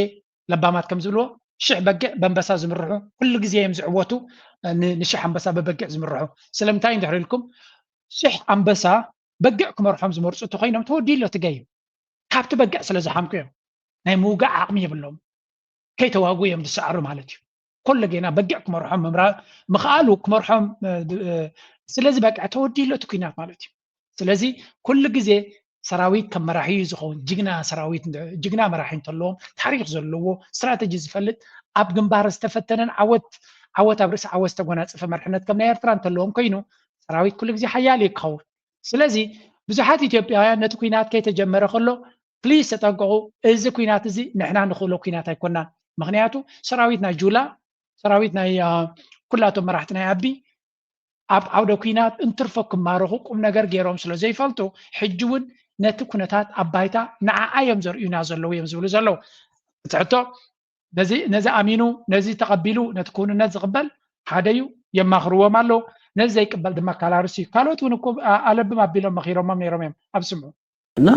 ለባማት ከም ዝብልዎ ሽሕ በጊዕ በንበሳ ዝምርሑ ኩሉ ግዜ እዮም ዝዕወቱ ንሽሕ ኣንበሳ ብበጊዕ ዝምርሑ ስለምንታይ እንድሕር ኢልኩም ሽሕ ኣንበሳ በጊዕ ክመርሖም ዝመርፁ ተኮይኖም ተወዲሎ ትገይም ካብቲ በጊዕ ስለ ዝሓምቁ እዮም ናይ ምውጋዕ ዓቕሚ የብሎም ከይተዋግኡ እዮም ዝሰዓሩ ማለት እዩ ኩሉ ግዜና በጊዕ ክመርሖም ምኽኣሉ ክመርሖም ስለዚ በቃ ተወዲሎ እቲ ኩናት ማለት እዩ ስለዚ ኩሉ ግዜ ሰራዊት ከም መራሒ ዝኸውን ጅግና ሰራዊት ጅግና መራሒ እንተለዎም ታሪክ ዘለዎ ስትራቴጂ ዝፈልጥ ኣብ ግንባር ዝተፈተነን ዓወት ኣብ ርእሲ ዓወት ዝተጎናፀፈ መርሕነት ከም ናይ ኤርትራ እንተለዎም ኮይኑ ሰራዊት ኩሉ ግዜ ሓያል ይክኸውን ስለዚ ብዙሓት ኢትዮጵያውያን ነቲ ኩናት ከይተጀመረ ከሎ ፕሊዝ ተጠንቀቁ እዚ ኩናት እዚ ንሕና ንኽእሎ ኩናት ኣይኮናን ምክንያቱ ሰራዊት ናይ ጁላ ሰራዊት ናይ ኩላቶም መራሕቲ ናይ ኣቢ ኣብ ዓውደ ኩናት እንትርፎ ክማርኹ ቁም ነገር ገይሮም ስለ ዘይፈልጡ ሕጂ እውን ነቲ ኩነታት ኣብ ባይታ ንዓዓ እዮም ዘርእዩና ዘለው እዮም ዝብሉ ዘለው ትሕቶ ነዚ ኣሚኑ ነዚ ተቐቢሉ ነቲ ኩንነት ዝቕበል ሓደ እዩ የማኽርዎም ኣለዉ ነዚ ዘይቅበል ድማ ካላርስ እዩ ካልኦት እውን እኮ ኣለብም ኣቢሎም መኺሮሞም ነይሮም እዮም ኣብ ስምዑ እና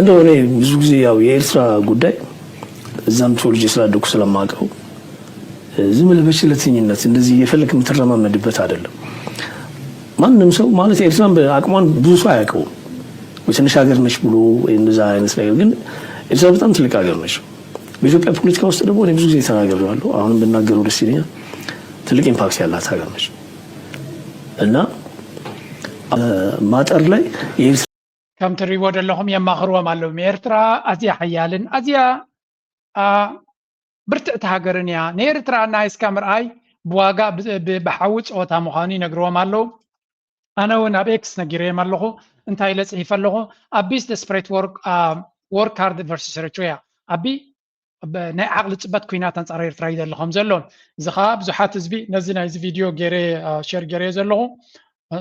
እንደው እኔ ብዙ ጊዜ ያው የኤርትራ ጉዳይ እዛም ተወልጄ ስላደኩ ስለማውቀው ዝም ብለህ በችለተኝነት እንደዚህ የፈለክ የምትረማመድበት አይደለም። ማንም ሰው ማለት ኤርትራን በአቅሟን ብዙ ሰው አያውቀውም ወይ ትንሽ ሀገር ነች ብሎ ወይ እንደዛ አይነት ነገር ግን ኤርትራ በጣም ትልቅ ሀገር ነች። በኢትዮጵያ ፖለቲካ ውስጥ ደግሞ እኔ ብዙ ጊዜ ተናግሬዋለሁ። አሁንም ብናገረው ደስ ይለኛል። ትልቅ ኢምፓክት ያላት ሀገር ነች እና ማጠር ላይ ከም ትሪእዎ ዘለኹም የማኽርዎም ኣለዉ ኤርትራ ኣዝያ ሓያልን ኣዝያ ብርትዕቲ ሃገርን እያ ንኤርትራ ናይ እስካብ ምርኣይ ብዋጋ ብሓዊ ፀወታ ምዃኑ ይነግርዎም ኣለዉ ኣነ እውን ኣብ ኤክስ ነጊረዮም ኣለኹ እንታይ ኢለ ፅሒፈ ኣለኹ ኣቢስ ደስፕሬት ወርክ ሃርድ ቨርሰስ ኤርትራ ኣቢ ናይ ዓቕሊ ፅበት ኩናት ኣንፃር ኤርትራ እዩ ዘለኹም ዘሎን እዚ ከዓ ብዙሓት ህዝቢ ነዚ ናይዚ ቪድዮ ገይረ ሸር ገይረ ዘለኹ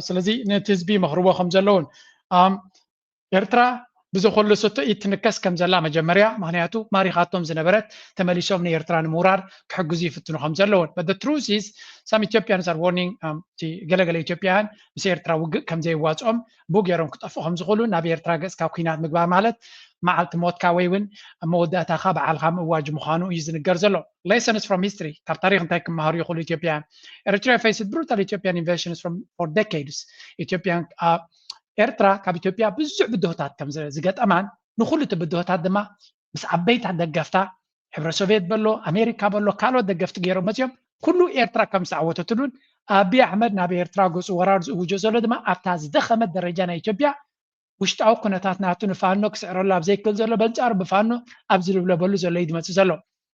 ስለዚ ነቲ ህዝቢ መኽርዎ ከም ዘለውን ኤርትራ ብዝኩሉ ስቱ ይትንከስ ከም ዘላ መጀመርያ ምክንያቱ ማሪኻቶም ዝነበረት ተመሊሶም ንኤርትራ ንምውራር ክሕግዙ ይፍትኑ ከም ዘለውን but the truth is some Ethiopians are warning ገለገለ ኢትዮጵያውያን ምስ ኤርትራ ውግእ ከም ዘይዋፅኦም ቡገሮም ክጠፍኡ ከም ዝኽእሉ ናብ ኤርትራ ገጽ ካብ ኩናት ምግባር ማለት መዓልቲ ሞትካ ወይ እውን መወዳእታኻ በዓልካ ምእዋጅ ምዃኑ እዩ ዝንገር ዘሎ lessons from history ካብ ታሪክ እንታይ ክመሃሩ ይኽእሉ ኢትዮጵያውያን ኤርትራ faced brutal Ethiopian invasions for decades ኢትዮጵያን ኤርትራ ካብ ኢትዮጵያ ብዙሕ ብድሆታት ከም ዝገጠማን ንኩሉ እቲ ብድሆታት ድማ ምስ ዓበይታት ደገፍታ ሕብረ ሶቪየት በሎ ኣሜሪካ በሎ ካልኦት ደገፍቲ ገይሮም መፅኦም ኩሉ ኤርትራ ከም ዝዓወተትሉን ኣብይ ኣሕመድ ናብ ኤርትራ ገፁ ወራር ዝእውጆ ዘሎ ድማ ኣብታ ዝደኸመት ደረጃ ናይ ኢትዮጵያ ውሽጣዊ ኩነታት ናቱ ንፋኖ ክስዕረሉ ኣብ ዘይክእል ዘሎ በንፃሩ ብፋኖ ኣብ ዝልብለበሉ ዘሎ እዩ ዝመፅእ ዘሎ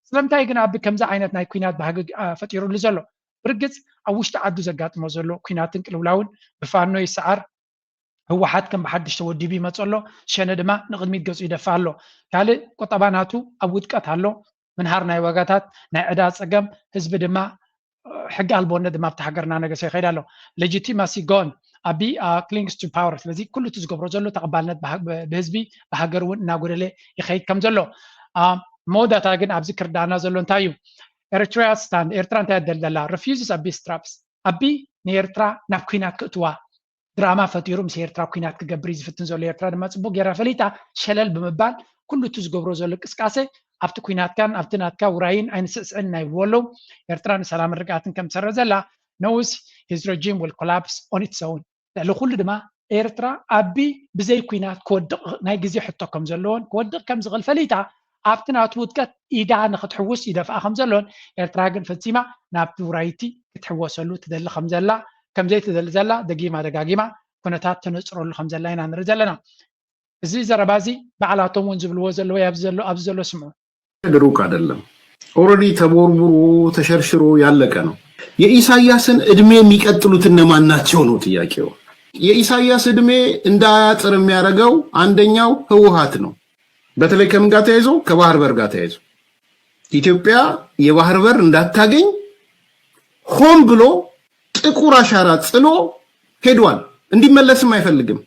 ስለምንታይ ግን ኣቢ ከምዚ ዓይነት ናይ ኩናት ባህጊ ፈጢሩሉ ዘሎ ብርግፅ ኣብ ውሽጢ ዓዱ ዘጋጥሞ ዘሎ ኩናትን ቅልውላውን ብፋኖ ይሰዓር ህወሓት ከም ብሓድሽ ተወዲቡ ይመፅ ኣሎ ሸነ ድማ ንቅድሚት ገፁ ይደፋ ኣሎ ካልእ ቆጠባ ናቱ ኣብ ውድቀት ኣሎ ምንሃር ናይ ዋጋታት ናይ ዕዳ ፀገም ህዝቢ ድማ ሕጊ ኣልቦነት ድማ ኣብቲ ሃገርና ነገሰ ይኸይድ ኣሎ ሌጂቲማሲ ጎን ኣቢ clings to power ስለዚ ኩሉ እቲ ዝገብሮ ዘሎ ተቐባልነት ብህዝቢ ብሃገር እውን እናጎደለ ይኸይድ ከም ዘሎ መወዳእታ ግን ኣብዚ ክርዳእና ዘሎ እንታይ እዩ ኤርትራ stand ኤርትራ እንታይ ደልደላ refuses Abiy straps ኣቢ ንኤርትራ ናብ ኩናት ክእትዋ ድራማ ፈጢሩ ምስ ኤርትራ ኩናት ክገብር ዝፍትን ዘሎ ኤርትራ ድማ ጽቡቅ ጌራ ፈሊጣ ሸለል ብምባል ኩሉ እቲ ዝገብሮ ዘሎ ቅስቃሴ ኣብቲ ኩናትካን ኣብቲ ናትካ ውራይን ኣይንስዕስዕን ናይ ብወሎ ኤርትራ ንሰላም ርግኣትን ከም ትሰርሕ ዘላ knows his regime will collapse on its own ልዕሊ ኩሉ ድማ ኤርትራ ኣቢ ብዘይ ኩናት ክወድቕ ናይ ግዜ ሕቶ ከም ዘለዎን ክወድቕ ከም ዝኽእል ፈሊጣ ኣብቲ ናቱ ውድቀት ኢዳ ንክትሕውስ ይደፍኣ ከም ዘሎን ኤርትራ ግን ፈፂማ ናብቲ ውራይቲ ክትሕወሰሉ ትደሊ ከም ዘላ ከምዘይ ትደሊ ዘላ ደጊማ ደጋጊማ ኩነታት ተነፅረሉ ከም ዘላ ኢና ንርኢ ዘለና እዚ ዘረባ እዚ በዓላቶም እውን ዝብልዎ ዘለዎ ኣብዚ ዘሎ ስምዑ ሩቅ አይደለም ኦልሬዲ ተቦርቡሮ ተሸርሽሮ ያለቀ ነው የኢሳያስን እድሜ የሚቀጥሉት እነማን ናቸው ነው ጥያቄው የኢሳያስ እድሜ እንዳያጥር የሚያደርገው አንደኛው ህወሓት ነው በተለይ ከምን ጋር ተያይዞ ከባህር በር ጋር ተያይዞ ኢትዮጵያ የባህር በር እንዳታገኝ ሆን ብሎ ጥቁር አሻራ ጽሎ ሄዷል እንዲመለስም አይፈልግም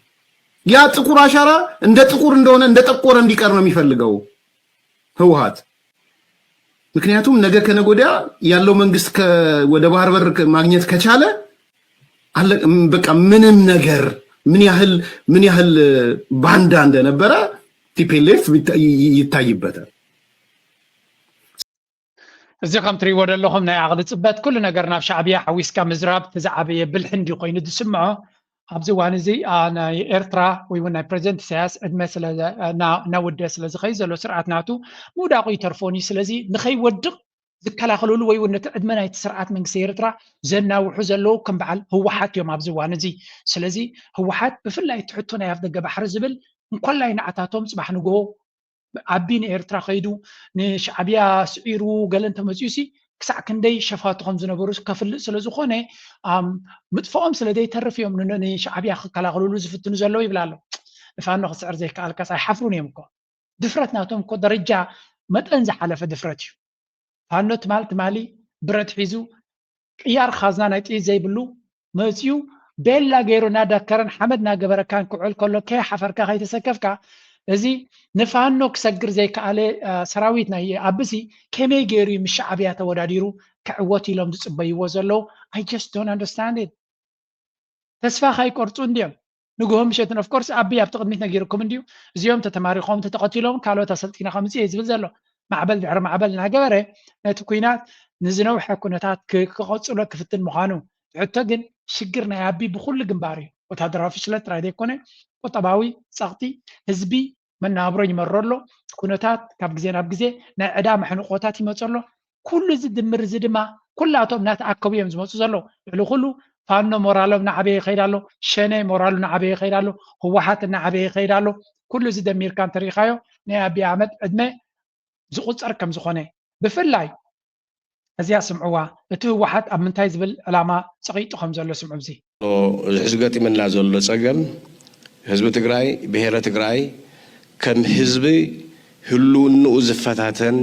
ያ ጥቁር አሻራ እንደ ጥቁር እንደሆነ እንደ ጠቆረ እንዲቀር ነው የሚፈልገው ህወሓት ምክንያቱም ነገ ከነጎዲያ ያለው መንግስት ወደ ባህር በር ማግኘት ከቻለ በቃ ምንም ነገር ምን ያህል ባንዳ እንደነበረ ቲፒኤልኤፍ ይታይበታል እዚ ከም ትሪእዎ ዘለኹም ናይ ዓቕሊ ፅበት ኩሉ ነገር ናብ ሻዕብያ ሓዊስካ ምዝራብ ተዛዓበየ ብልሕንዲ ኮይኑ ዝስምዖ ኣብዚ እዋን እዚ ናይ ኤርትራ ወይ እውን ናይ ፕሬዚደንት ኢሳያስ ዕድመ እናወድአ ስለ ዝኸይድ ዘሎ ስርዓት ናቱ ምውዳቑ ይተርፎኒ ስለዚ ንኸይወድቕ ዝከላኸለሉ ወይ እውን ነቲ ዕድመ ናይቲ ስርዓት መንግስቲ ኤርትራ ዘናውሑ ዘለዉ ከም በዓል ህወሓት እዮም ኣብዚ እዋን እዚ ስለዚ ህወሓት ብፍላይ ትሕቶ ናይ ኣፍ ደገ ባሕሪ ዝብል እንኳላይ ንዓታቶም ፅባሕ ንግሆ ኣቢ ንኤርትራ ኸይዱ ንሻዕብያ ስዒሩ ገለ እንተመፅዩሲ ክሳዕ ክንደይ ሸፋቱ ከም ዝነበሩ ከፍልጥ ስለ ዝኾነ ምጥፍኦም ስለ ዘይተርፍ እዮም ንሻዕብያ ክከላኸልሉ ዝፍትኑ ዘለዉ ይብላ ኣሎ ንፋኖ ክስዕር ዘይከኣልካስ ኣይሓፍሩን እዮም እኮ ድፍረት ናቶም እኮ ደረጃ መጠን ዝሓለፈ ድፍረት እዩ ፋኖ ትማሊ ብረት ሒዙ ቅያር ካዝና ናይ ጥይት ዘይብሉ መፅዩ ቤላ ገይሩ እናዳከረን ሓመድ እናገበረካን ክውዕል ከሎ ከይሓፈርካ ከይተሰከፍካ እዚ ንፋኖ ክሰግር ዘይከኣለ ሰራዊት ናይ ኣብሲ ከመይ ገይሩ ምስ ሻዕብያ ተወዳዲሩ ክዕወት ኢሎም ዝፅበይዎ ዘለዉ I just don't understand it ተስፋ ከይቆርፁ እንዲዮም ንግሆም ምሸትን ኦፍ ኮርስ ኣቢ ኣብቲ ቅድሚት ነጊርኩም እንድዩ እዚኦም ተተማሪኾም ተተቐቲሎም ካልኦት ኣሰልጢና ከምፅእ እየ ዝብል ዘሎ ማዕበል ድሕሪ ማዕበል እናገበረ ነቲ ኩናት ንዝነውሐ ኩነታት ክቐፅሎ ክፍትን ምዃኑ ትሕቶ ግን ሽግር ናይ ኣቢ ብኩሉ ግንባር እዩ ወታደራዊ ፍሽለት ጥራይ ዘይኮነ ቁጠባዊ ፀቕጢ ህዝቢ መናብሮ ይመረሎ ኩነታት ካብ ግዜ ናብ ግዜ ናይ ዕዳ መሕንቆታት ይመፁ ኣሎ ኩሉ ዝድምር እዚ ድማ ኩላቶም እናተኣከቡ እዮም ዝመፁ ዘለዉ ልዕሊ ኩሉ ፋኖ ሞራሎም እናዓበየ ይኸይድ ኣሎ ሸነ ሞራሉ እናዓበየ ይኸይድ ኣሎ ህወሓት እናዓበየ ይኸይድ ኣሎ ኩሉ እዚ ደሚርካ እንተሪኢኻዮ ናይ ኣቢ ኣሕመድ ዕድመ ዝቁፀር ከም ዝኾነ ብፍላይ እዚኣ ስምዕዋ እቲ ህወሓት ኣብ ምንታይ ዝብል ዕላማ ፀቂጡ ከም ዘሎ ስምዑ እዚ ሕዚ ገጢምና ዘሎ ፀገም ህዝቢ ትግራይ ብሄረ ትግራይ ከም ህዝቢ ህልውንኡ ዝፈታተን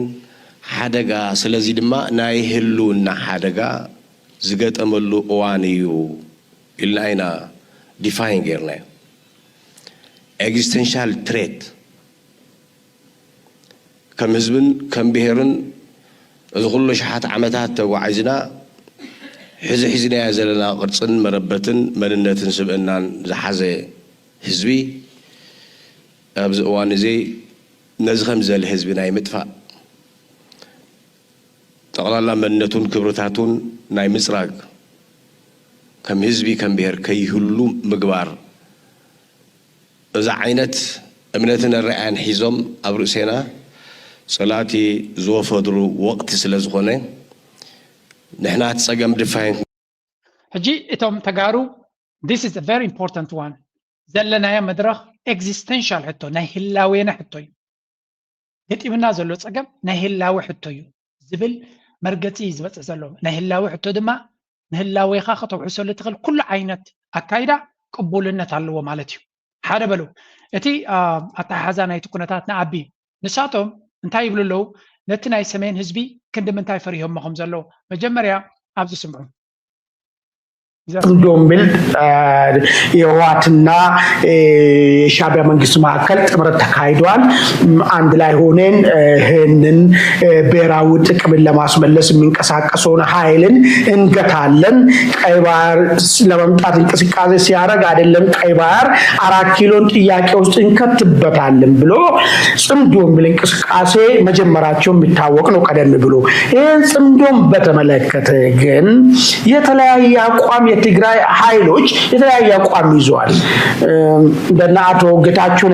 ሓደጋ ስለዚ ድማ ናይ ህልውና ሓደጋ ዝገጠመሉ እዋን እዩ ኢልና ኢና ዲፋይን ጌርናዮ ኤግዚስተንሻል ትሬት ከም ህዝብን ከም ብሄርን እዚ ኩሉ ሸሓት ዓመታት ተጓዒዝና ሕዚ ሒዝናዮ ዘለና ቅርፅን መረበትን መንነትን ስብእናን ዝሓዘ ህዝቢ ኣብዚ እዋን እዚ ነዚ ከም ዘለ ህዝቢ ናይ ምጥፋእ ጠቕላላ መንነቱን ክብርታቱን ናይ ምፅራግ ከም ህዝቢ ከም ብሄር ከይህሉ ምግባር እዛ ዓይነት እምነትን ራእያን ሒዞም ኣብ ርእሴና صلاتي زوفدرو وقت سلازخونه نحنا تصقم دفاين حجي اتم تقارو this is a very important one زلنا يا مدرخ existential حتو نهلاوينا حتو يتيمنا زلو تصقم نهلاوي حتو زبل مرقتي زبط زلو نهلاوي حتو دما نهلاوي خاخطو حسول تخل كل عينت اكايدا قبولነት አለዎ ማለት እዩ ሓደ በሉ እቲ ኣታሓዛና ይትኩነታት ንዓቢ ንሳቶም እንታይ ይብሉ ኣለዉ ነቲ ናይ ሰሜን ህዝቢ ክንዲ ምንታይ ፈሪሆም ከም ዘለዉ መጀመርያ ኣብዚ ስምዑ ዶምብል የህወሓትና የሻዕቢያ መንግስት መካከል ጥምረት ተካሂዷል። አንድ ላይ ሆነን ይህንን ብሔራዊ ጥቅምን ለማስመለስ የሚንቀሳቀሰውን ኃይልን እንገታለን። ቀይ ባህር ለመምጣት እንቅስቃሴ ሲያደርግ አይደለም ቀይ ባህር 4 ኪሎን ጥያቄ ውስጥ እንከትበታለን ብሎ ጽምዶምብል እንቅስቃሴ መጀመራቸው የሚታወቅ ነው። ቀደም ብሎ ይህን ጽምዶም በተመለከተ ግን የተለያየ አቋም የትግራይ ኃይሎች የተለያየ አቋም ይዘዋል። እንደና አቶ ጌታቸውን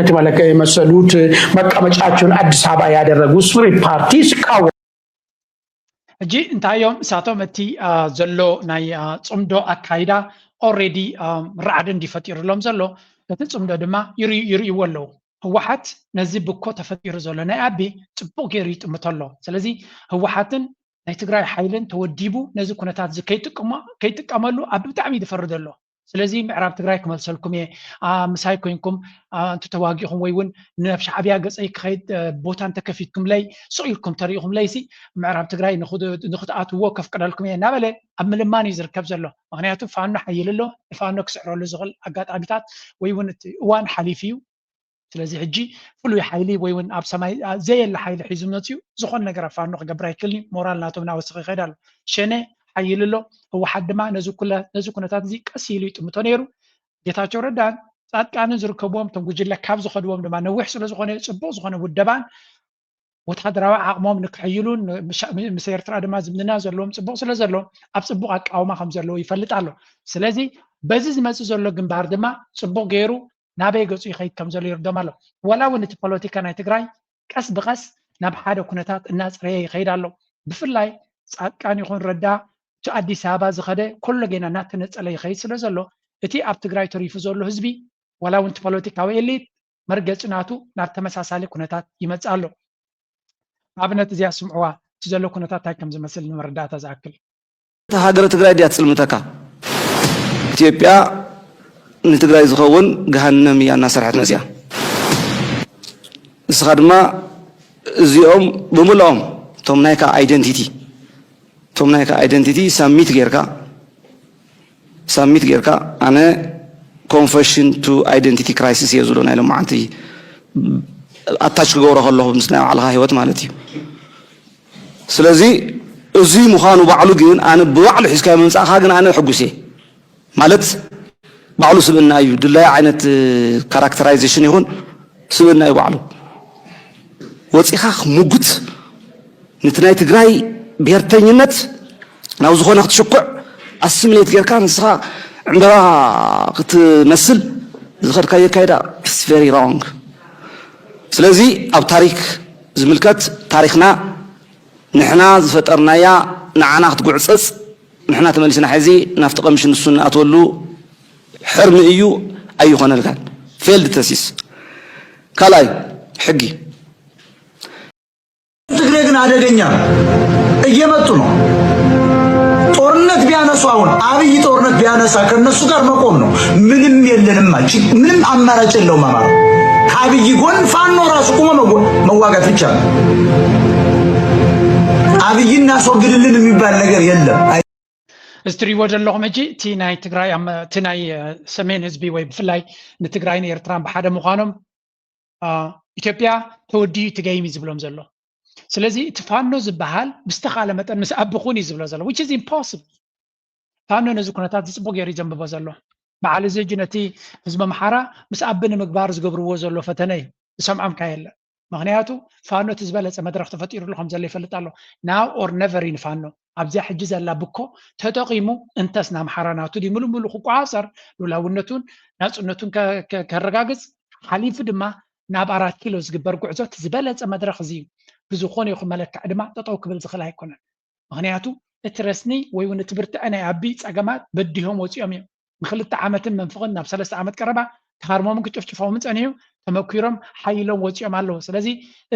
የመሰሉት መቀመጫቸውን አዲስ አበባ ያደረጉ ስሪ ፓርቲ ስቃወ እጂ እንታዮም ሳቶም እቲ ዘሎ ናይ ጽምዶ አካይዳ ኦሬዲ ራዕድ እንዲፈጥሩሎም ዘሎ እቲ ጽምዶ ድማ ይርእይዎ ኣለዉ ህወሓት ነዚ ብኮ ተፈጢሩ ዘሎ ናይ አቢ ጽቡቅ ገይሩ ይጥምተሎ ስለዚ ህወሓትን ናይ ትግራይ ኃይልን ተወዲቡ ነዚ ኩነታት ከይጥቀመሉ ኣብ ብጣዕሚ ይፈርድ ኣሎ ስለዚ ምዕራብ ትግራይ ክመልሰልኩም ምሳይ ኮይንኩም ተዋጊኹም ወይ እውን ናብ ሻዕቢያ ገፀይ ክኸይድ ቦታ እንተከፊትኩም ላይ ስኢልኩም ተሪኢኹም ላይሲ ምዕራብ ትግራይ ንኽትኣትዎ ከፍቅደልኩም እናበለ ኣብ ምልማን ይዝርከብ ዘሎ ምክንያቱ ፋኖ ሓይል ኣሎ ፋኖ ክስዕረሉ ዝኽእል ኣጋጣሚታት ወይ እውን እዋን ሓሊፍ እዩ ስለዚ ሕጂ ፍሉይ ሓይሊ ወይ እውን ኣብ ሰማይ ዘየለ ሓይሊ ሒዙ መፅዩ ዝኾነ ነገር ፋኖ ክገብር ኣይክእልኒ ሞራል ናቶም ናወስኺ ይኸይድ ኣሎ ሸነ ሓይል ኣሎ ህወሓት ድማ ነዚ ኩነታት እዚ ቀስ ኢሉ ይጥምቶ ነይሩ ጌታቸው ረዳን ጻድቃንን ዝርከብዎም ቶም ጉጅለ ካብ ዝኸድዎም ድማ ነዊሕ ስለ ዝኾነ ፅቡቅ ዝኾነ ውደባን ወታደራዊ ዓቕሞም ንክሕይሉን ምስ ኤርትራ ድማ ዝምድና ዘለዎም ፅቡቅ ስለ ዘሎ ኣብ ፅቡቅ ኣቃውማ ከም ዘለዎ ይፈልጥ ኣሎ ስለዚ በዚ ዝመፅእ ዘሎ ግንባር ድማ ፅቡቅ ገይሩ ናበይ ገፁ ይኸይድ ከም ዘሎ ይርዶም ኣሎ ወላ እውን እቲ ፖለቲካ ናይ ትግራይ ቀስ ብቀስ ናብ ሓደ ኩነታት እናፅረየ ይኸይድ ኣሎ ብፍላይ ጻድቃን ይኹን ረዳ እቲ ኣዲስ ኣበባ ዝኸደ ኩሉ ገና እናተነፀለ ይኸይድ ስለ ዘሎ እቲ ኣብ ትግራይ ተሪፉ ዘሎ ህዝቢ ወላ እውን እቲ ፖለቲካዊ ኤሊት መርገፂ ናቱ ናብ ተመሳሳሊ ኩነታት ይመፅእ ኣሎ ኣብነት እዚኣ ስምዕዋ እቲ ዘሎ ኩነታት እንታይ ከም ዝመስል ንምርዳእታ ዝኣክል ሃገረ ትግራይ ድያ ትፅልምተካ ኢትዮጵያ ንትግራይ ዝኸውን ገሃነም እያ እናሰርሐት መፅያ ንስኻ ድማ እዚኦም ብምልኦም ቶም ናይካ አይደንቲቲ ሳሚት ጌርካ ኣነ ኮንፌሽን ቱ አይደንቲቲ ክራይሲስ እየ ዝብሎ ናይ ሎማዓንቲ ኣታች ክገብሮ ከለኹ ምስ ናይ ባዕልኻ ሂወት ማለት እዩ ስለዚ እዚ ምዃኑ ባዕሉ ግን ኣነ ብባዕሉ ሒዝካዮ ምምፃእኻ ግን ኣነ ሕጉስ እየ ማለት ባዕሉ ስብእና እዩ ድላይ ዓይነት ካራክተራይዜሽን ይኹን ስብእና እዩ ባዕሉ ወፂኻ ሙጉት ነቲ ናይ ትግራይ ብሄርተኝነት ናብ ዝኾነ ክትሽኩዕ ኣስምሌት ጌርካ ንስኻ ዕምበባ ክትመስል ዝኸድካዮ ካይዳ ኢትስ ቨሪ ሮንግ ስለዚ ኣብ ታሪክ ዝምልከት ታሪክና ንሕና ዝፈጠርናያ ንዓና ክትጉዕፀፅ ንሕና ተመሊስና ሕዚ ናፍቲ ቀምሽ ንሱ ንኣትወሉ ሕርሚ እዩ ኣይኾነልካን ፌልድ ተሲስ ካልኣይ ሕጊ ትግራይ ግን አደገኛ እየመጡ ነው ጦርነት ቢያነሱ አሁን አብይ ጦርነት ቢያነሳ ከነሱ ጋር መቆም ነው ምንም የለንም ምንም አማራጭ የለውም አማራ ከአብይ ጎን ፋኖ ራሱ ቆሞ መዋጋት ብቻ ነው አብይና አስወግድልን የሚባል ነገር የለም እስትሪዎ ዘለኹም ሕጂ እቲ ናይ ትግራይ እቲ ናይ ሰሜን ህዝቢ ወይ ብፍላይ ንትግራይን ኤርትራን ብሓደ ምዃኖም ኢትዮጵያ ተወዲዩ ትገይሚ ዝብሎም ዘሎ ስለዚ እቲ ፋኖ ዝበሃል ብዝተኻለ መጠን ምስ ኣቢ ኹን እዩ ዝብሎ ዘሎ which is impossible ፋኖ ነዚ ኩነታት ዝፅቡቅ ገይሩ ይዘንብቦ ዘሎ በዓል እዚ ሕጂ ነቲ ህዝቢ ኣምሓራ ምስ ኣቢ ንምግባር ዝገብርዎ ዘሎ ፈተነ እዩ ዝሰምዖምካ የለን ምክንያቱ ፋኖ እቲ ዝበለፀ መድረክ ተፈጢሩሉ ከም ዘሎ ይፈልጥ ኣሎ ናው ኦር ነቨር ኢን ፋኖ ኣብዚያ ሕጂ ዘላ ብኮ ተጠቂሙ እንተስ ናምሓራ ናቱ ዲ ሙሉሙሉ ክቋፀር ሉላውነቱን ናፅነቱን ከረጋግፅ ሓሊፉ ድማ ናብ 4 ኪሎ ዝግበር ጉዕዞ እቲ ዝበለፀ መድረክ እዚ እዩ ብዝኾነ ይኹን መለክዕ ድማ ጠጠው ክብል ዝኽእል ኣይኮነን ምክንያቱ እቲ ረስኒ ወይ እውን እቲ ብርትዐ ናይ ኣቢ ፀገማት በዲሆም ወፂኦም እዮም ንክልተ ዓመትን መንፍቕን ናብ 3 ዓመት ቀረባ ተሃርሞምን ክጭፍጭፎምን ፀኒሑ ተመኪሮም ሓይሎም ወፂኦም ኣለዎ ስለዚ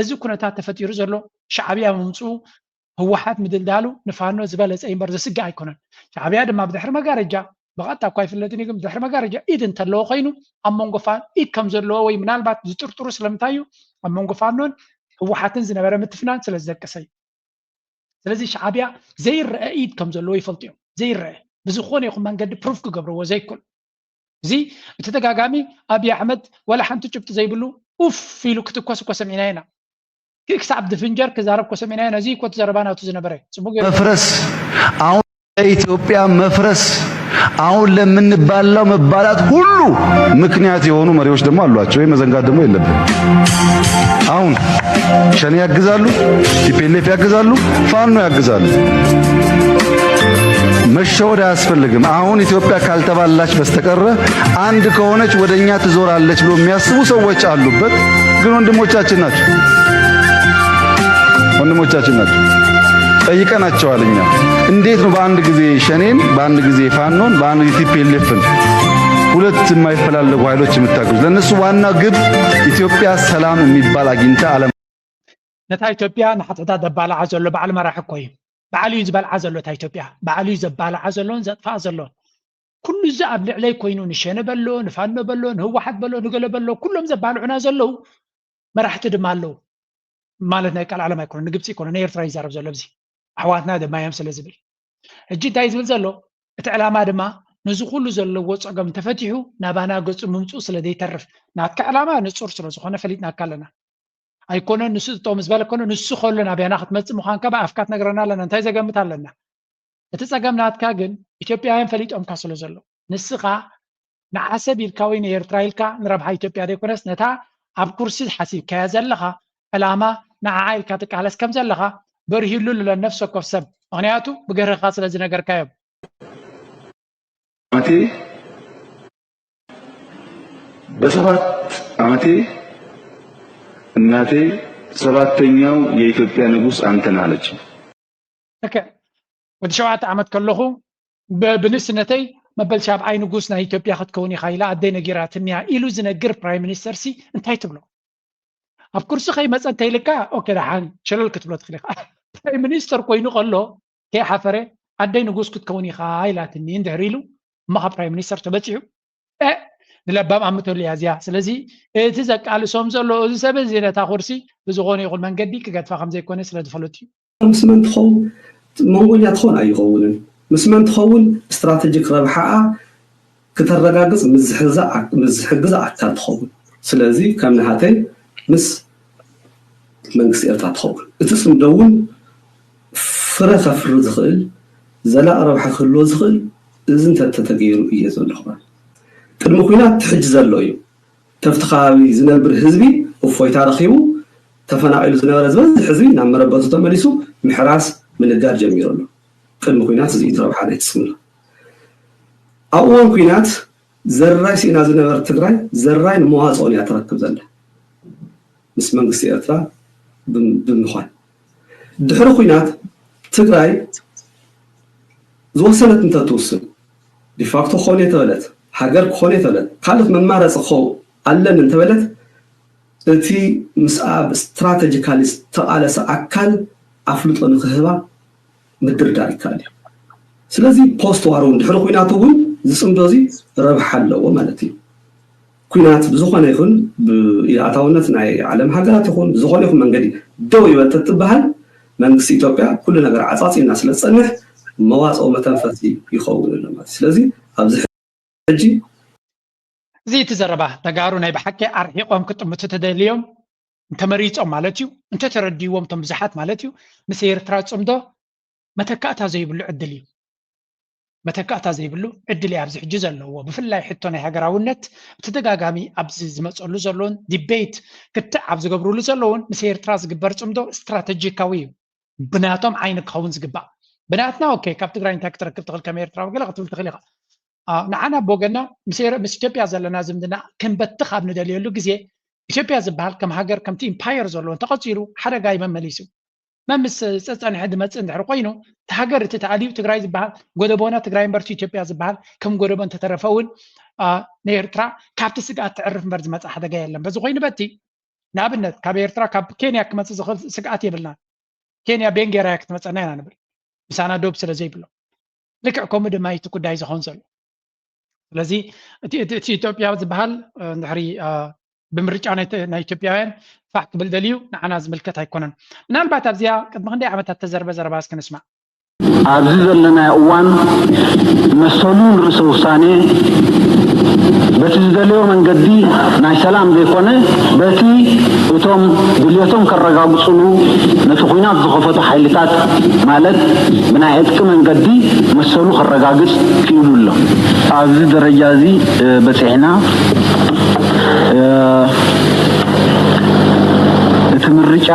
እዚ ኩነታት ተፈጢሩ ዘሎ ሻዕብያ ምምፅኡ ህወሓት ምድልዳሉ ንፋኖ ዝበለፀ እምበር ዘስግእ ኣይኮነን ሻዕብያ ድማ ብድሕሪ መጋረጃ ብቐጥታ እኳ ኣይፍለጥን ግን ብድሕሪ መጋረጃ ኢድ እንተለዎ ኮይኑ ኣብ መንጎ ፋኖ ኢድ ከም ዘለዎ ወይ ምናልባት ዝጥርጥሩ ስለምንታይ እዩ ኣብ መንጎ ፋኖን ህወሓትን ዝነበረ ምትፍናን ስለ ዝደቀሰ እዩ ስለዚ ሻዕብያ ዘይረአ ኢድ ከም ዘለዎ ይፈልጡ እዮም ዘይረአ بزخون يخون من قد بروف كقبروا زي كل زي بتتقاقامي أبي أحمد ولا حنتو شفت زي بلو أوف في لو كتكوس سمينا هنا كيك صعب دفنجر كزارب كوسمينا هنا زي كوت زربانا وتزنا بري مفرس አሁን ኢትዮጵያ መፍረስ አሁን ለምንባላው መባላት ሁሉ ምክንያት የሆኑ መሪዎች ደግሞ አሏቸው። ይሄ መዘንጋት ደግሞ የለብን። አሁን ሸኔ ያግዛሉ፣ ቲፒኤልኤፍ ያግዛሉ፣ ፋኖ ያግዛሉ። መሸወድ አያስፈልግም። አሁን ኢትዮጵያ ካልተባላች በስተቀር አንድ ከሆነች ወደኛ ትዞራለች ብሎ የሚያስቡ ሰዎች አሉበት። ግን ወንድሞቻችን ናቸው፣ ወንድሞቻችን ናቸው። ጠይቀናቸዋል። እኛ እንዴት ነው በአንድ ጊዜ ሸኔን፣ በአንድ ጊዜ ፋኖን፣ በአንድ ጊዜ ቲፒኤልኤፍን ሁለት የማይፈላለጉ ኃይሎች የምታገዙ? ለነሱ ዋና ግብ ኢትዮጵያ ሰላም የሚባል አግኝታ ዓለም ነታ ኢትዮጵያ ንሓተታ ደባላዓ ዘሎ በዓል መራሒ ኮይ በዓልዩ ዝበልዓ ዘሎ ታ ኢትዮጵያ በዓልዩ ዘባላዓ ዘሎን ዘጥፋእ ዘሎን ኩሉ እዚ ኣብ ልዕለይ ኮይኑ ንሸነ በሎ ንፋኖ በሎ ንህወሓት በሎ ንገለ በሎ ኩሎም ዘባልዑና ዘለው መራሕቲ ድማ ኣለው ማለት ናይ ቃል ዓለም ኣይኮነ ንግብፂ ይኮነ ንኤርትራ ይዛረብ ዘሎ ብዚ ኣሕዋትና ድማ እዮም ስለ ዝብል ሕጂ እንታይ ዝብል ዘሎ እቲ ዕላማ ድማ ነዚ ኩሉ ዘለዎ ፀገም ተፈቲሑ ናባና ገፁ ምምፁ ስለ ዘይተርፍ ናትካ ዕላማ ንፁር ስለ ዝኾነ ፈሊጥና ኣለና ኣይኮነ ንሱ ጥጦም ዝበለ ኮነ ንሱ ከሎ ናብያና ክትመፅእ ምዃንካ ብኣፍካ ትነግረና ኣለና እንታይ ዘገምት ኣለና እቲ ፀገም ናትካ ግን ኢትዮጵያውያን ፈሊጦምካ ስለ ዘሎ ንስኻ ንዓሰብ ኢልካ ወይ ንኤርትራ ኢልካ ንረብሓ ኢትዮጵያ ዘይኮነስ ነታ ኣብ ኩርሲ ሓሲብካያ ዘለኻ ዕላማ ንዓዓ ኢልካ ትቃለስ ከም ዘለኻ በርሂሉ ለነፍስ ወከፍ ሰብ ምክንያቱ ብገርኻ ስለ ዝነገርካዮም ዓመቴ በሰባት ዓመቴ እናቴ ሰባተኛው የኢትዮጵያ ንጉስ አንተ ነህ አለች። ኦኬ ወዲ 7 ዓመት ከለኹ ብንስነተይ መበል ሻብዓይ ንጉስ ናይ ኢትዮጵያ ክትከውን ኢኻ ኢላ ኣደይ ነጊራትንያ ኢሉ ዝነግር ፕራይም ሚኒስተር ሲ እንታይ ትብሎ? ኣብ ኩርሲ ከይመፀ እንተይልካ ኦኬ ዳሓን ሸለል ክትብሎ ትኽእል ኢኻ ፕራይም ሚኒስተር ኮይኑ ከሎ ከይሓፈረ ኣደይ ንጉስ ክትከውን ኢኻ ኢላትኒ እንድሕር ኢሉ እማኻ ፕራይም ሚኒስተር ተበፂሑ ንለባም ኣምተሉ እያ እዚኣ ስለዚ እቲ ዘቃልሶም ዘሎ እዚ ሰብ እዚ ነታ ኩርሲ ብዝኾነ ይኹን መንገዲ ክገድፋ ከም ዘይኮነ ስለ ዝፈለጡ እዩ ምስ መን ትኸውን መንጎኛ ትኾን ኣይኸውንን ምስ መን ትኸውን ስትራቴጂክ ረብሓኣ ክተረጋግፅ ምዝሕግዛ ኣካል ትኸውን ስለዚ ከም ንሃተይ ምስ መንግስቲ ኤርትራ ትኸውን እቲ ጽምዶ እውን ፍረ ከፍሪ ዝኽእል ዘላቕ ረብሓ ክህልዎ ዝኽእል እዚ እንተተገይሩ እየ ዘለኹ ቅድሚ ኩናት ትሕጂ ዘሎ እዩ ተፍቲ ከባቢ ዝነብር ህዝቢ እፎይታ ረኺቡ ተፈናቂሉ ዝነበረ ዝበዝሕ ህዝቢ ናብ መረበቱ ተመሊሱ ምሕራስ ምንጋር ጀሚሩ ኣሎ ቅድሚ ኩናት እዚ ረብሓ ናይ ትስምሎ ኣብ እዋን ኩናት ዘራይ ሲእና ዝነበረ ትግራይ ዘራይ ንመዋፅኦን እያ ትረክብ ዘላ ምስ መንግስቲ ኤርትራ ብምዃን ድሕሪ ኩናት ትግራይ ዝወሰነት እንተትውስን ዲፋክቶ ክኾን የተበለት ሃገር ክኾን የተበለት ካልኦት መማረፂ ክኸው ኣለን እንተበለት እቲ ምስኣብ ስትራቴጂካሊ ዝተቃለሰ ኣካል ኣፍልጦ ንክህባ ምድርዳር ይከኣል እዩ ስለዚ ፖስት ዋር እውን ድሕሪ ኩናት እውን ዝፅምዶ እዚ ረብሓ ኣለዎ ማለት እዩ ኩናት ብዝኾነ ይኹን ብኢኣታውነት ናይ ዓለም ሃገራት ይኹን ብዝኾነ ይኹን መንገዲ ደው ይበል ትበሃል መንግስቲ ኢትዮጵያ ኩሉ ነገር ዓፃፂና ስለ ዝፀንሕ መዋፅኦ መተንፈሲ ይኸውን ኣሎ ማለት ስለዚ ኣብዚ ሕጂ እዚ ትዘረባ ተጋሩ ናይ ብሓቂ ኣርሒቆም ክጥምቱ ተደልዮም እንተመሪፆም ማለት እዩ እንተተረዲዎም ቶም ብዙሓት ማለት እዩ ምስ ኤርትራ ፅምዶ መተካእታ ዘይብሉ ዕድል እዩ መተካእታ ዘይብሉ ዕድል እዩ ኣብዚ ሕጂ ዘለዎ ብፍላይ ሕቶ ናይ ሃገራውነት ብተደጋጋሚ ኣብዚ ዝመፀሉ ዘለውን ዲቤት ክትዓብ ዝገብርሉ ዘለውን ምስ ኤርትራ ዝግበር ፅምዶ ስትራቴጂካዊ እዩ ብናቶም ዓይኒ ክኸውን ዝግባእ ብናትና ኦኬ ካብ ትግራይ እንታይ ክትረክብ ትኽእል ከም ኤርትራ ገለ ክትብል ትኽእል ኢኻ ንዓና ቦገና ምስ ኢትዮጵያ ዘለና ዝምድና ክንበትኽ ኣብ ንደልየሉ ግዜ ኢትዮጵያ ዝበሃል ከም ሃገር ከምቲ ኢምፓየር ዘለዎ ተቐፂሉ ሓደጋ ይመመሊሱ መምስ ፀፀንሐ ድመፅእ እንድሕር ኮይኑ እቲ ሃገር እቲ ተኣልዩ ትግራይ ዝበሃል ጎደቦና ትግራይ እምበርቲ ኢትዮጵያ ዝበሃል ከም ጎደቦ እንተተረፈ እውን ንኤርትራ ካብቲ ስግኣት ትዕርፍ እምበር ዝመፅእ ሓደጋ የለን በዚ ኮይኑ በቲ ንኣብነት ካብ ኤርትራ ካብ ኬንያ ክመፅእ ዝኽእል ስግኣት የብልና ኬንያ ቤንጌራ ክትመፀና ኢና ንብል ምሳና ዶብ ስለ ዘይብሎ ልክዕ ከምኡ ድማ እቲ ጉዳይ ዝኸውን ዘሎ ስለዚ እቲ ኢትዮጵያ ዝበሃል እንድሕሪ ብምርጫ ናይ ኢትዮጵያውያን ፋሕ ክብል ደልዩ ንዓና ዝምልከት ኣይኮነን ምናልባት ኣብዚኣ ቅድሚ ክንደይ ዓመታት ተዘረበ ዘረባ እስክንስማዕ ኣብዚ ዘለና እዋን መሰሉን ርእሰ ውሳኔ በቲ ዝደለዮ መንገዲ ናይ ሰላም ዘይኮነ በቲ እቶም ድልየቶም ከረጋግፅሉ ነቲ ኩናት ዝኸፈቱ ሓይልታት ማለት ብናይ ዕጥቂ መንገዲ መሰሉ ከረጋግፅ ክኢሉ ኣሎ ኣብዚ ደረጃ እዚ በፂሕና እቲ ምርጫ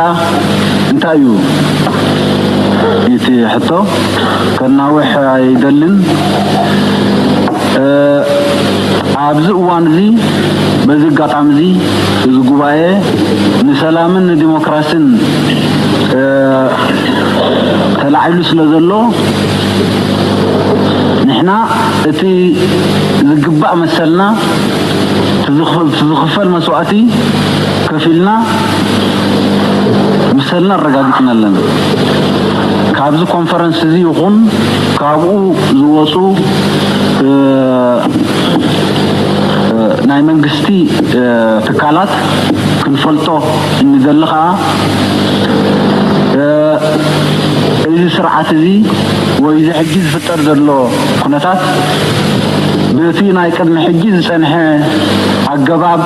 እንታይ እዩ እቲ ሕቶ ከናውሕ አይደልን ኣብዚ እዋን እዚ በዚ አጋጣሚ እዚ እዚ ጉባኤ ንሰላምን ዲሞክራሲን ተላዒሉ ስለዘሎ ንሕና እቲ ዝግባእ መሰልና ትዝኽፈል መስዋዕቲ ከፊልና መሰልና ረጋግጥና ኣለና ካብዚ ኮንፈረንስ እዚ ይኹን ካብኡ ዝወፁ ናይ መንግስቲ ትካላት ክንፈልጦ እንዘሊ ከዓ እዚ ስርዓት እዚ ወይ እዚ ሕጂ ዝፍጠር ዘሎ ኩነታት በቲ ናይ ቅድሚ ሕጂ ዝፀንሐ ኣገባብ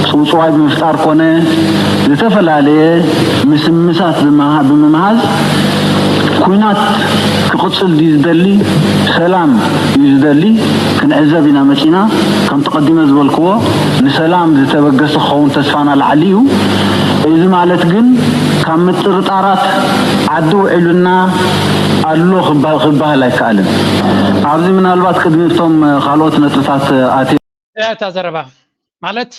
ፅውፅዋይ ብምፍጣር ኮነ ዝተፈላለየ ምስምሳት ብምምሃዝ ኩናት ክቅፅል ድዩ ዝደሊ ሰላም እዩ ዝደሊ ክንዕዘብ ኢና መፂና ከም ተቀዲመ ዝበልክዎ ንሰላም ዝተበገሰ ክኸውን ተስፋና ላዕሊ እዩ እዚ ማለት ግን ካብ ምጥርጣራት ዓዲ ውዒሉና ኣሎ ክባሃል ኣይከኣልን ኣብዚ ምናልባት ቅድሚቶም ካልኦት ነጥብታት ኣቲ ተዘረባ ማለት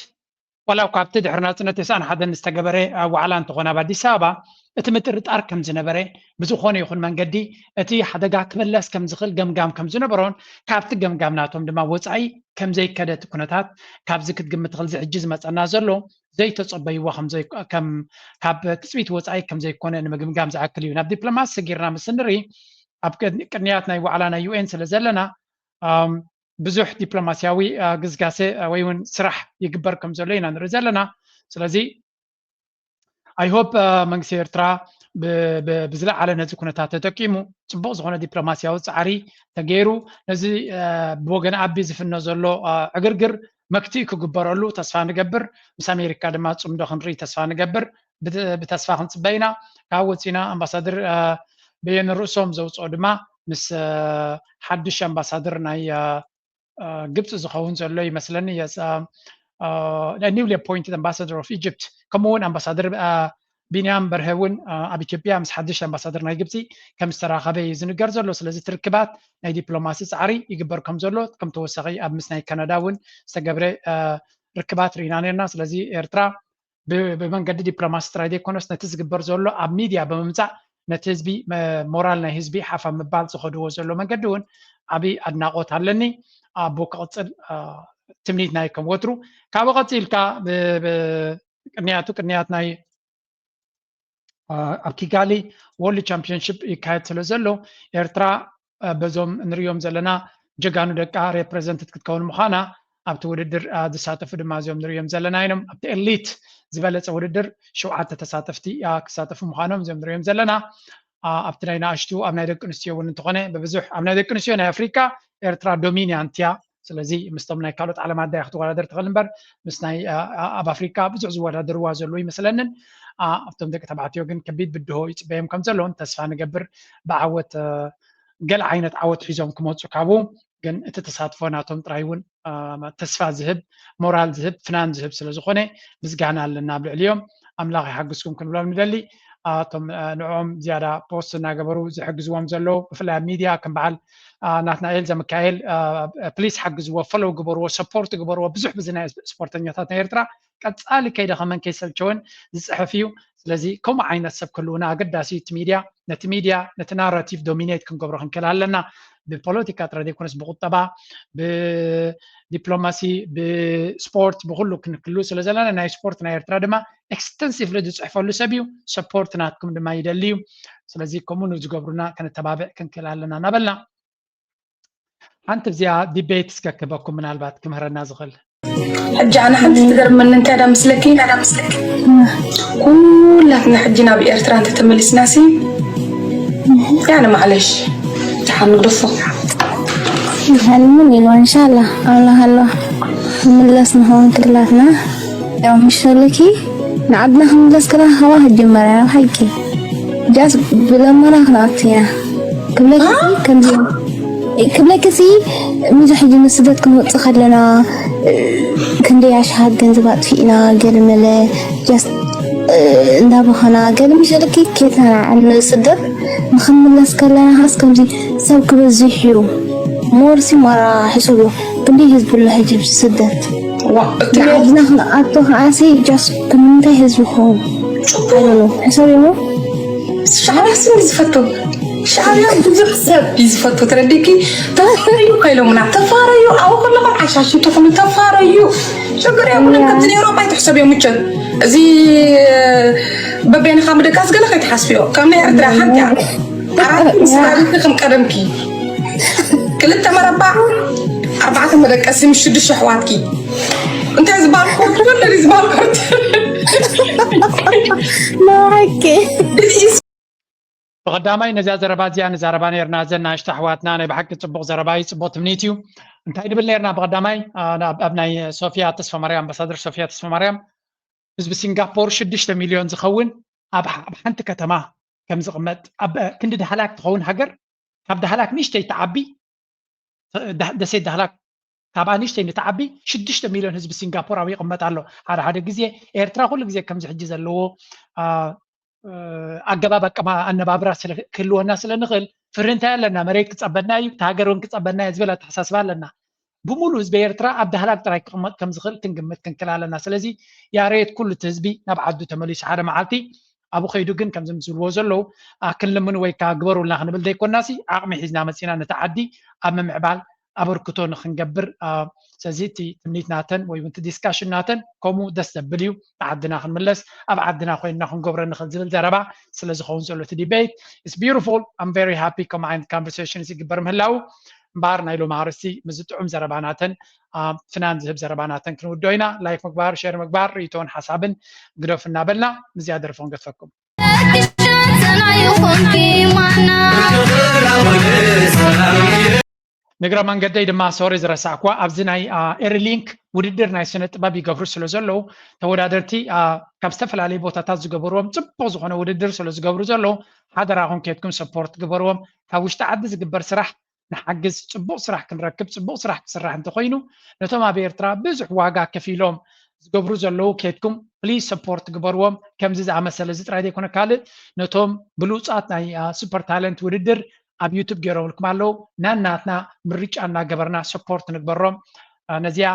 ወላው ካብቲ ድሕሪ ናጽነት 91 ዝተገበረ ዋዕላ እንተኾነ ኣብ ኣዲስ ኣበባ እቲ ምጥርጣር ከም ዝነበረ ብዝኾነ ይኹን መንገዲ እቲ ሓደጋ ክመለስ ከም ዝኽእል ገምጋም ከም ዝነበሮን ካብቲ ገምጋምናቶም ድማ ወፃኢ ከም ዘይከደት ኩነታት ካብዚ ክትግምት ትኽእል ዝሕጂ ዝመፀና ዘሎ ዘይተጸበይዎ ካብ ትፅቢት ወፃኢ ከም ዘይኮነ ንምግምጋም ዝኣክል እዩ ናብ ዲፕሎማሲ ሰጊርና ምስ ንርኢ ኣብ ቅድሚያት ናይ ዋዕላ ናይ ዩኤን ስለ ዘለና ብዙሕ ዲፕሎማሲያዊ ግዝጋሴ ወይ እውን ስራሕ ይግበር ከም ዘሎ ኢና ንርኢ ዘለና ስለዚ I hope መንግስቲ ኤርትራ ብዝለዓለ ነዚ ኩነታት ተጠቂሙ ጽቡቕ ዝኾነ ዲፕሎማሲያዊ ፃዕሪ ተገይሩ ነዚ ብወገን ኣቢ ዝፍነ ዘሎ ዕግርግር መክቲእ ክግበረሉ ተስፋ ንገብር ምስ ኣሜሪካ ድማ ጽምዶ ክንርኢ ተስፋ ንገብር ብተስፋ ክንፅበ ኢና ካብ ወፂና ኣምባሳደር በየነ ርእሶም ዘውፅኦ ድማ ምስ ሓድሽ ኣምባሳደር ናይ ግብፂ ዝኸውን ዘሎ ይመስለኒ the newly appointed ambassador of Egypt ከምኡውን ኣምባሳደር ቢንያም በርሀውን ኣብ ኢትዮጵያ ምስ ሓድሽ ኣምባሳደር ናይ ግብፂ ከም ዝተራኸበ ዝንገር ዘሎ ስለዚ ትርክባት ናይ ዲፕሎማሲ ፃዕሪ ይግበር ከም ዘሎ ከም ተወሳኺ ኣብ ምስ ናይ ካናዳ እውን ዝተገብረ ርክባት ርኢና ነርና ስለዚ ኤርትራ ብመንገዲ ዲፕሎማሲ ጥራይ ዘይኮነስ ነቲ ዝግበር ዘሎ ኣብ ሚድያ ብምምፃእ ነቲ ህዝቢ ሞራል ናይ ህዝቢ ሓፋ ምባል ዝኸድዎ ዘሎ መንገዲ እውን ዓብይ ኣድናቆት ኣለኒ ኣቦ ክቕፅል ትምኒት ናይ ከም ወትሩ ካብኡ ቀፂልካ ቅድሚያት ናይ ኣብ ኪጋሊ ወርልድ ቻምፒዮንሺፕ ይካየድ ስለ ዘሎ ኤርትራ በዞም እንሪኦም ዘለና ጀጋኑ ደቃ ሬፕሬዘንትት ክትከውን ምዃና ኣብቲ ውድድር ዝሳተፉ ድማ እዚኦም ንሪኦም ዘለና ኢኖም ኣብቲ ኤሊት ዝበለፀ ውድድር 7 ተሳተፍቲ ክሳተፉ ምዃኖም እዚኦም ንሪኦም ዘለና ኣብቲ ናይ ንኣሽቱ ኣብ ናይ ደቂ ኣንስትዮ እውን እንትኾነ ብብዙሕ ኣብ ናይ ደቂ ኣንስትዮ ናይ ኣፍሪካ ኤርትራ ዶሚናንት እያ ስለዚ ምስቶም ናይ ካልኦት ዓለማት ዳይ ክትወዳደር ትኽእል እምበር ምስ ናይ ኣብ ኣፍሪካ ብዙሕ ዝወዳደርዋ ዘሎ ይመስለንን ኣብቶም ደቂ ተባዕትዮ ግን ከቢድ ብድሆ ይፅበዮም ከም ዘለውን ተስፋ ንገብር ብዓወት ገለ ዓይነት ዓወት ሒዞም ክመፁ ካብኡ ግን እቲ ተሳትፎ ናቶም ጥራይ እውን ተስፋ ዝህብ ሞራል ዝህብ ፍናን ዝህብ ስለ ዝኾነ ምስጋና ኣለና ኣብ ልዕሊኦም ኣምላኽ ይሓግዝኩም ክንብሎም ንደሊ እቶም ንዕኦም ዝያዳ ፖስት እናገበሩ ዝሕግዝዎም ዘለዉ ብፍላይ ኣብ ሚድያ ከም በዓል ናትናኤል ዘመካኤል ፕሊስ ሓግዝዎ ፈሎው ግበርዎ ሰፖርት ግበርዎ ብዙሕ ብዚ ናይ ስፖርተኛታት ናይ ኤርትራ ቀፃሊ ከይደ ከመን ከይሰልቸውን ዝፅሕፍ እዩ ስለዚ ከምኡ ዓይነት ሰብ ክህልውና ኣገዳሲ እቲ ሚድያ ነቲ ናራቲቭ ዶሚኔት ክንገብሮ ክንክእል ኣለና ብፖለቲካ ጥራይ ዘይኮነስ ብቁጠባ ብዲፕሎማሲ ብስፖርት ብኩሉ ክንክሉ ስለ ዘለና ናይ ስፖርት ናይ ኤርትራ ድማ ኤክስተንሲቭሊ ዝፅሕፈሉ ሰብ እዩ ሰፖርት ናትኩም ድማ ይደሊ እዩ ስለዚ ከምኡ ንዝገብሩና ክንተባብዕ ክንክእል ኣለና እናበልና ሓንቲ እዚኣ ዲቤት ዝከክበኩም ምናልባት ክምህረና ዝኽእል ሕጂ ኣነ ሓንቲ ትገርመኒ እንታይ ዳ ምስለኪ ኩላትና ሕጂ ናብ ኤርትራ እንተተመሊስናሲ يعني معلش حنقصه هنمون يلو إن شاء الله الله ملسنا هون كلاتنا يوم مش لكي نعدنا ملس كلا هوا هالجمرة وحيكي جاس بلا مرة خلاصيا كم كسي مزح يجي مسدت كم تخد لنا كندي أشهد جنزبات فينا قال ملا جاس ندابخنا قال مش لكي كيتنا عن السدر نخمل لس كلا هاس كم زي سوك بزيحيو مورسي مرة حسوبه كندي حزب الله يجيب سدت نعدنا أتوه عاسي جاس كمنتي حزبهم حسوبه مو شعرها سن زفتو شعرها بزح سب يزفتو ترديكي تفاريو قيلو منا تفاريو أو كلهم عشاشي تفهم تفاريو شكرا يا منا كابتن أوروبا تحسب يوم متشد زي ببين خامدة كاس قال خيت حسبيو كم نعرف راحت يعني عارف سبب كم قدمكي كلتا مربع 4 مدقسي مش شد شحواتكي انت زبال كورت ولا زبال كورت معك بقدامي نزا زربات زي نزربان يرنا زنا اشتحواتنا انا بحق صبغ زرباي صبغ تمنيتيو انتي دبل يرنا بقدامي انا ابناي صوفيا تصفى مريم امباسادر صوفيا تصفى مريم حزب سنغافور 6 مليون زخون اب حنت كتما كم زقمت اب كند دحلاك تخون هاجر كاب دحلاك نشتي تعبي دسي دحلاك كاب نشتي نتعبي 6 مليون حزب سنغافور او يقمت الله هذا غزي ኤርትራ ሁሉ ጊዜ ከም ዝሕጂ ዘለዎ አገባብ አቀማ አነባብራ ስለክልወና ስለንኽል ፍርንታ ያለና መሬት ክጸበና እዩ ታገሩን ክጸበና ዝብላ ተሐሳስባለና ብሙሉ ህዝብ ኤርትራ ኣብ ዳህላክ ጥራይ ክቅመጥ ከም ዝኽል ትንግምት ክንከላለና ስለዚ ያሬት ኩሉ ህዝቢ ናብ ዓዱ ተመሊሱ ሓደ መዓልቲ አቡ ኸይዱ ግን ከም ዝምስልዎ ዘለው ክንልምን ወይ ካግበሩልና ክንብል ዘይኮናሲ ዓቕሚ ሒዝና መፂና ነተዓዲ ኣብ ምምዕባል አበርክቶ ንክንገብር ስለዚ እቲ ትምኒትናተን ወይ እቲ ዲስካሽንናተን ከምኡ ደስ ዘብል እዩ ዓድና ክንምለስ ኣብ ዓድና ኮይንና ክንገብሮ ንኽእል ዝብል ዘረባ ስለ ዝኸውን ዘሎ እቲ ዲቤት ኢትስ ቢዩቲፉል ኣም ቨሪ ሃፒ ከም ዓይነት ኮንቨርሴሽን ይግበር ምህላው እምበር ናይ ሎሚ ኣርእስቲ ምስ ጥዑም ዘረባናተን ፍናን ዝህብ ዘረባናተን ክንውዶ ኢና ላይክ ምግባር ሼር ምግባር ሪቶን ሓሳብን ግደፍ እናበልና ምዝያ ደርፎን ገትፈኩም نقرا من قدي دما سوري زرساكوا ابزناي ايرلينك وددر ناي سنه طباب يغفر سلازلو تودادرتي كاب استفلالي بوتاتات زغبروم صبو زخونه وددر سلازغبرو زلو حضرهم كيتكم سبورت غبروم كاوشت عد زغبر سراح نحجز صبو سراح كنركب صبو سراح كسراح انت خوينو نتوما بيرترا بزح واغا كفيلوم زغبرو زلو كيتكم بليز سبورت غبروم كم زز عمسل زت رادي كونه كال نتوم بلوصات ناي سوبر تالنت وددر ኣብ ዩቲዩብ ገይሮም ልኩም ኣለው ናናትና ምርጫና ገበርና ሰፖርት ንግበሮም ነዚያ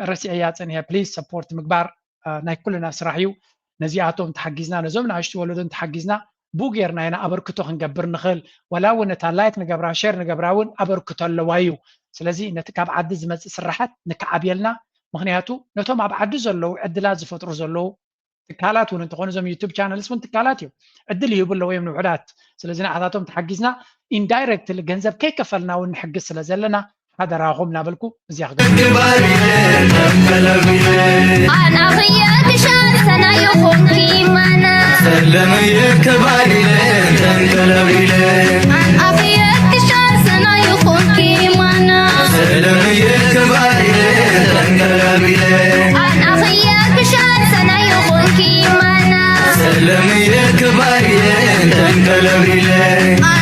ረሲዕያ ፀኒሐ ፕሊዝ ሰፖርት ምግባር ናይ ኩልና ስራሕ እዩ ነዚኣቶም ተሓጊዝና ነዞም ንኣሽቱ ወለዶን ተሓጊዝና ቡ ጌርና ኢና ኣበርክቶ ክንገብር ንኽእል ወላ እውን ነታ ላይክ ንገብራ ሼር ንገብራ እውን ኣበርክቶ ኣለዋ እዩ ስለዚ ነቲ ካብ ዓዲ ዝመፅእ ስራሓት ንክዓብየልና ምክንያቱ ነቶም ኣብ ዓዲ ዘለው ዕድላት ዝፈጥሩ ዘለው ትካላት እውን እንትኾኑ እዞም ዩቲዩብ ቻነልስ እውን ትካላት እዮም ዕድል ይህቡ ኣለዎ እዮም ንውሕዳት ስለዚ ንዓታቶም ተሓጊዝና ኢንዳይሬክትሊ ገንዘብ ከይከፈልና እውን ንሕግዝ ስለ ዘለና ሓደራኹም ናበልኩ እዚያ سلم يا كباري تنقلب لي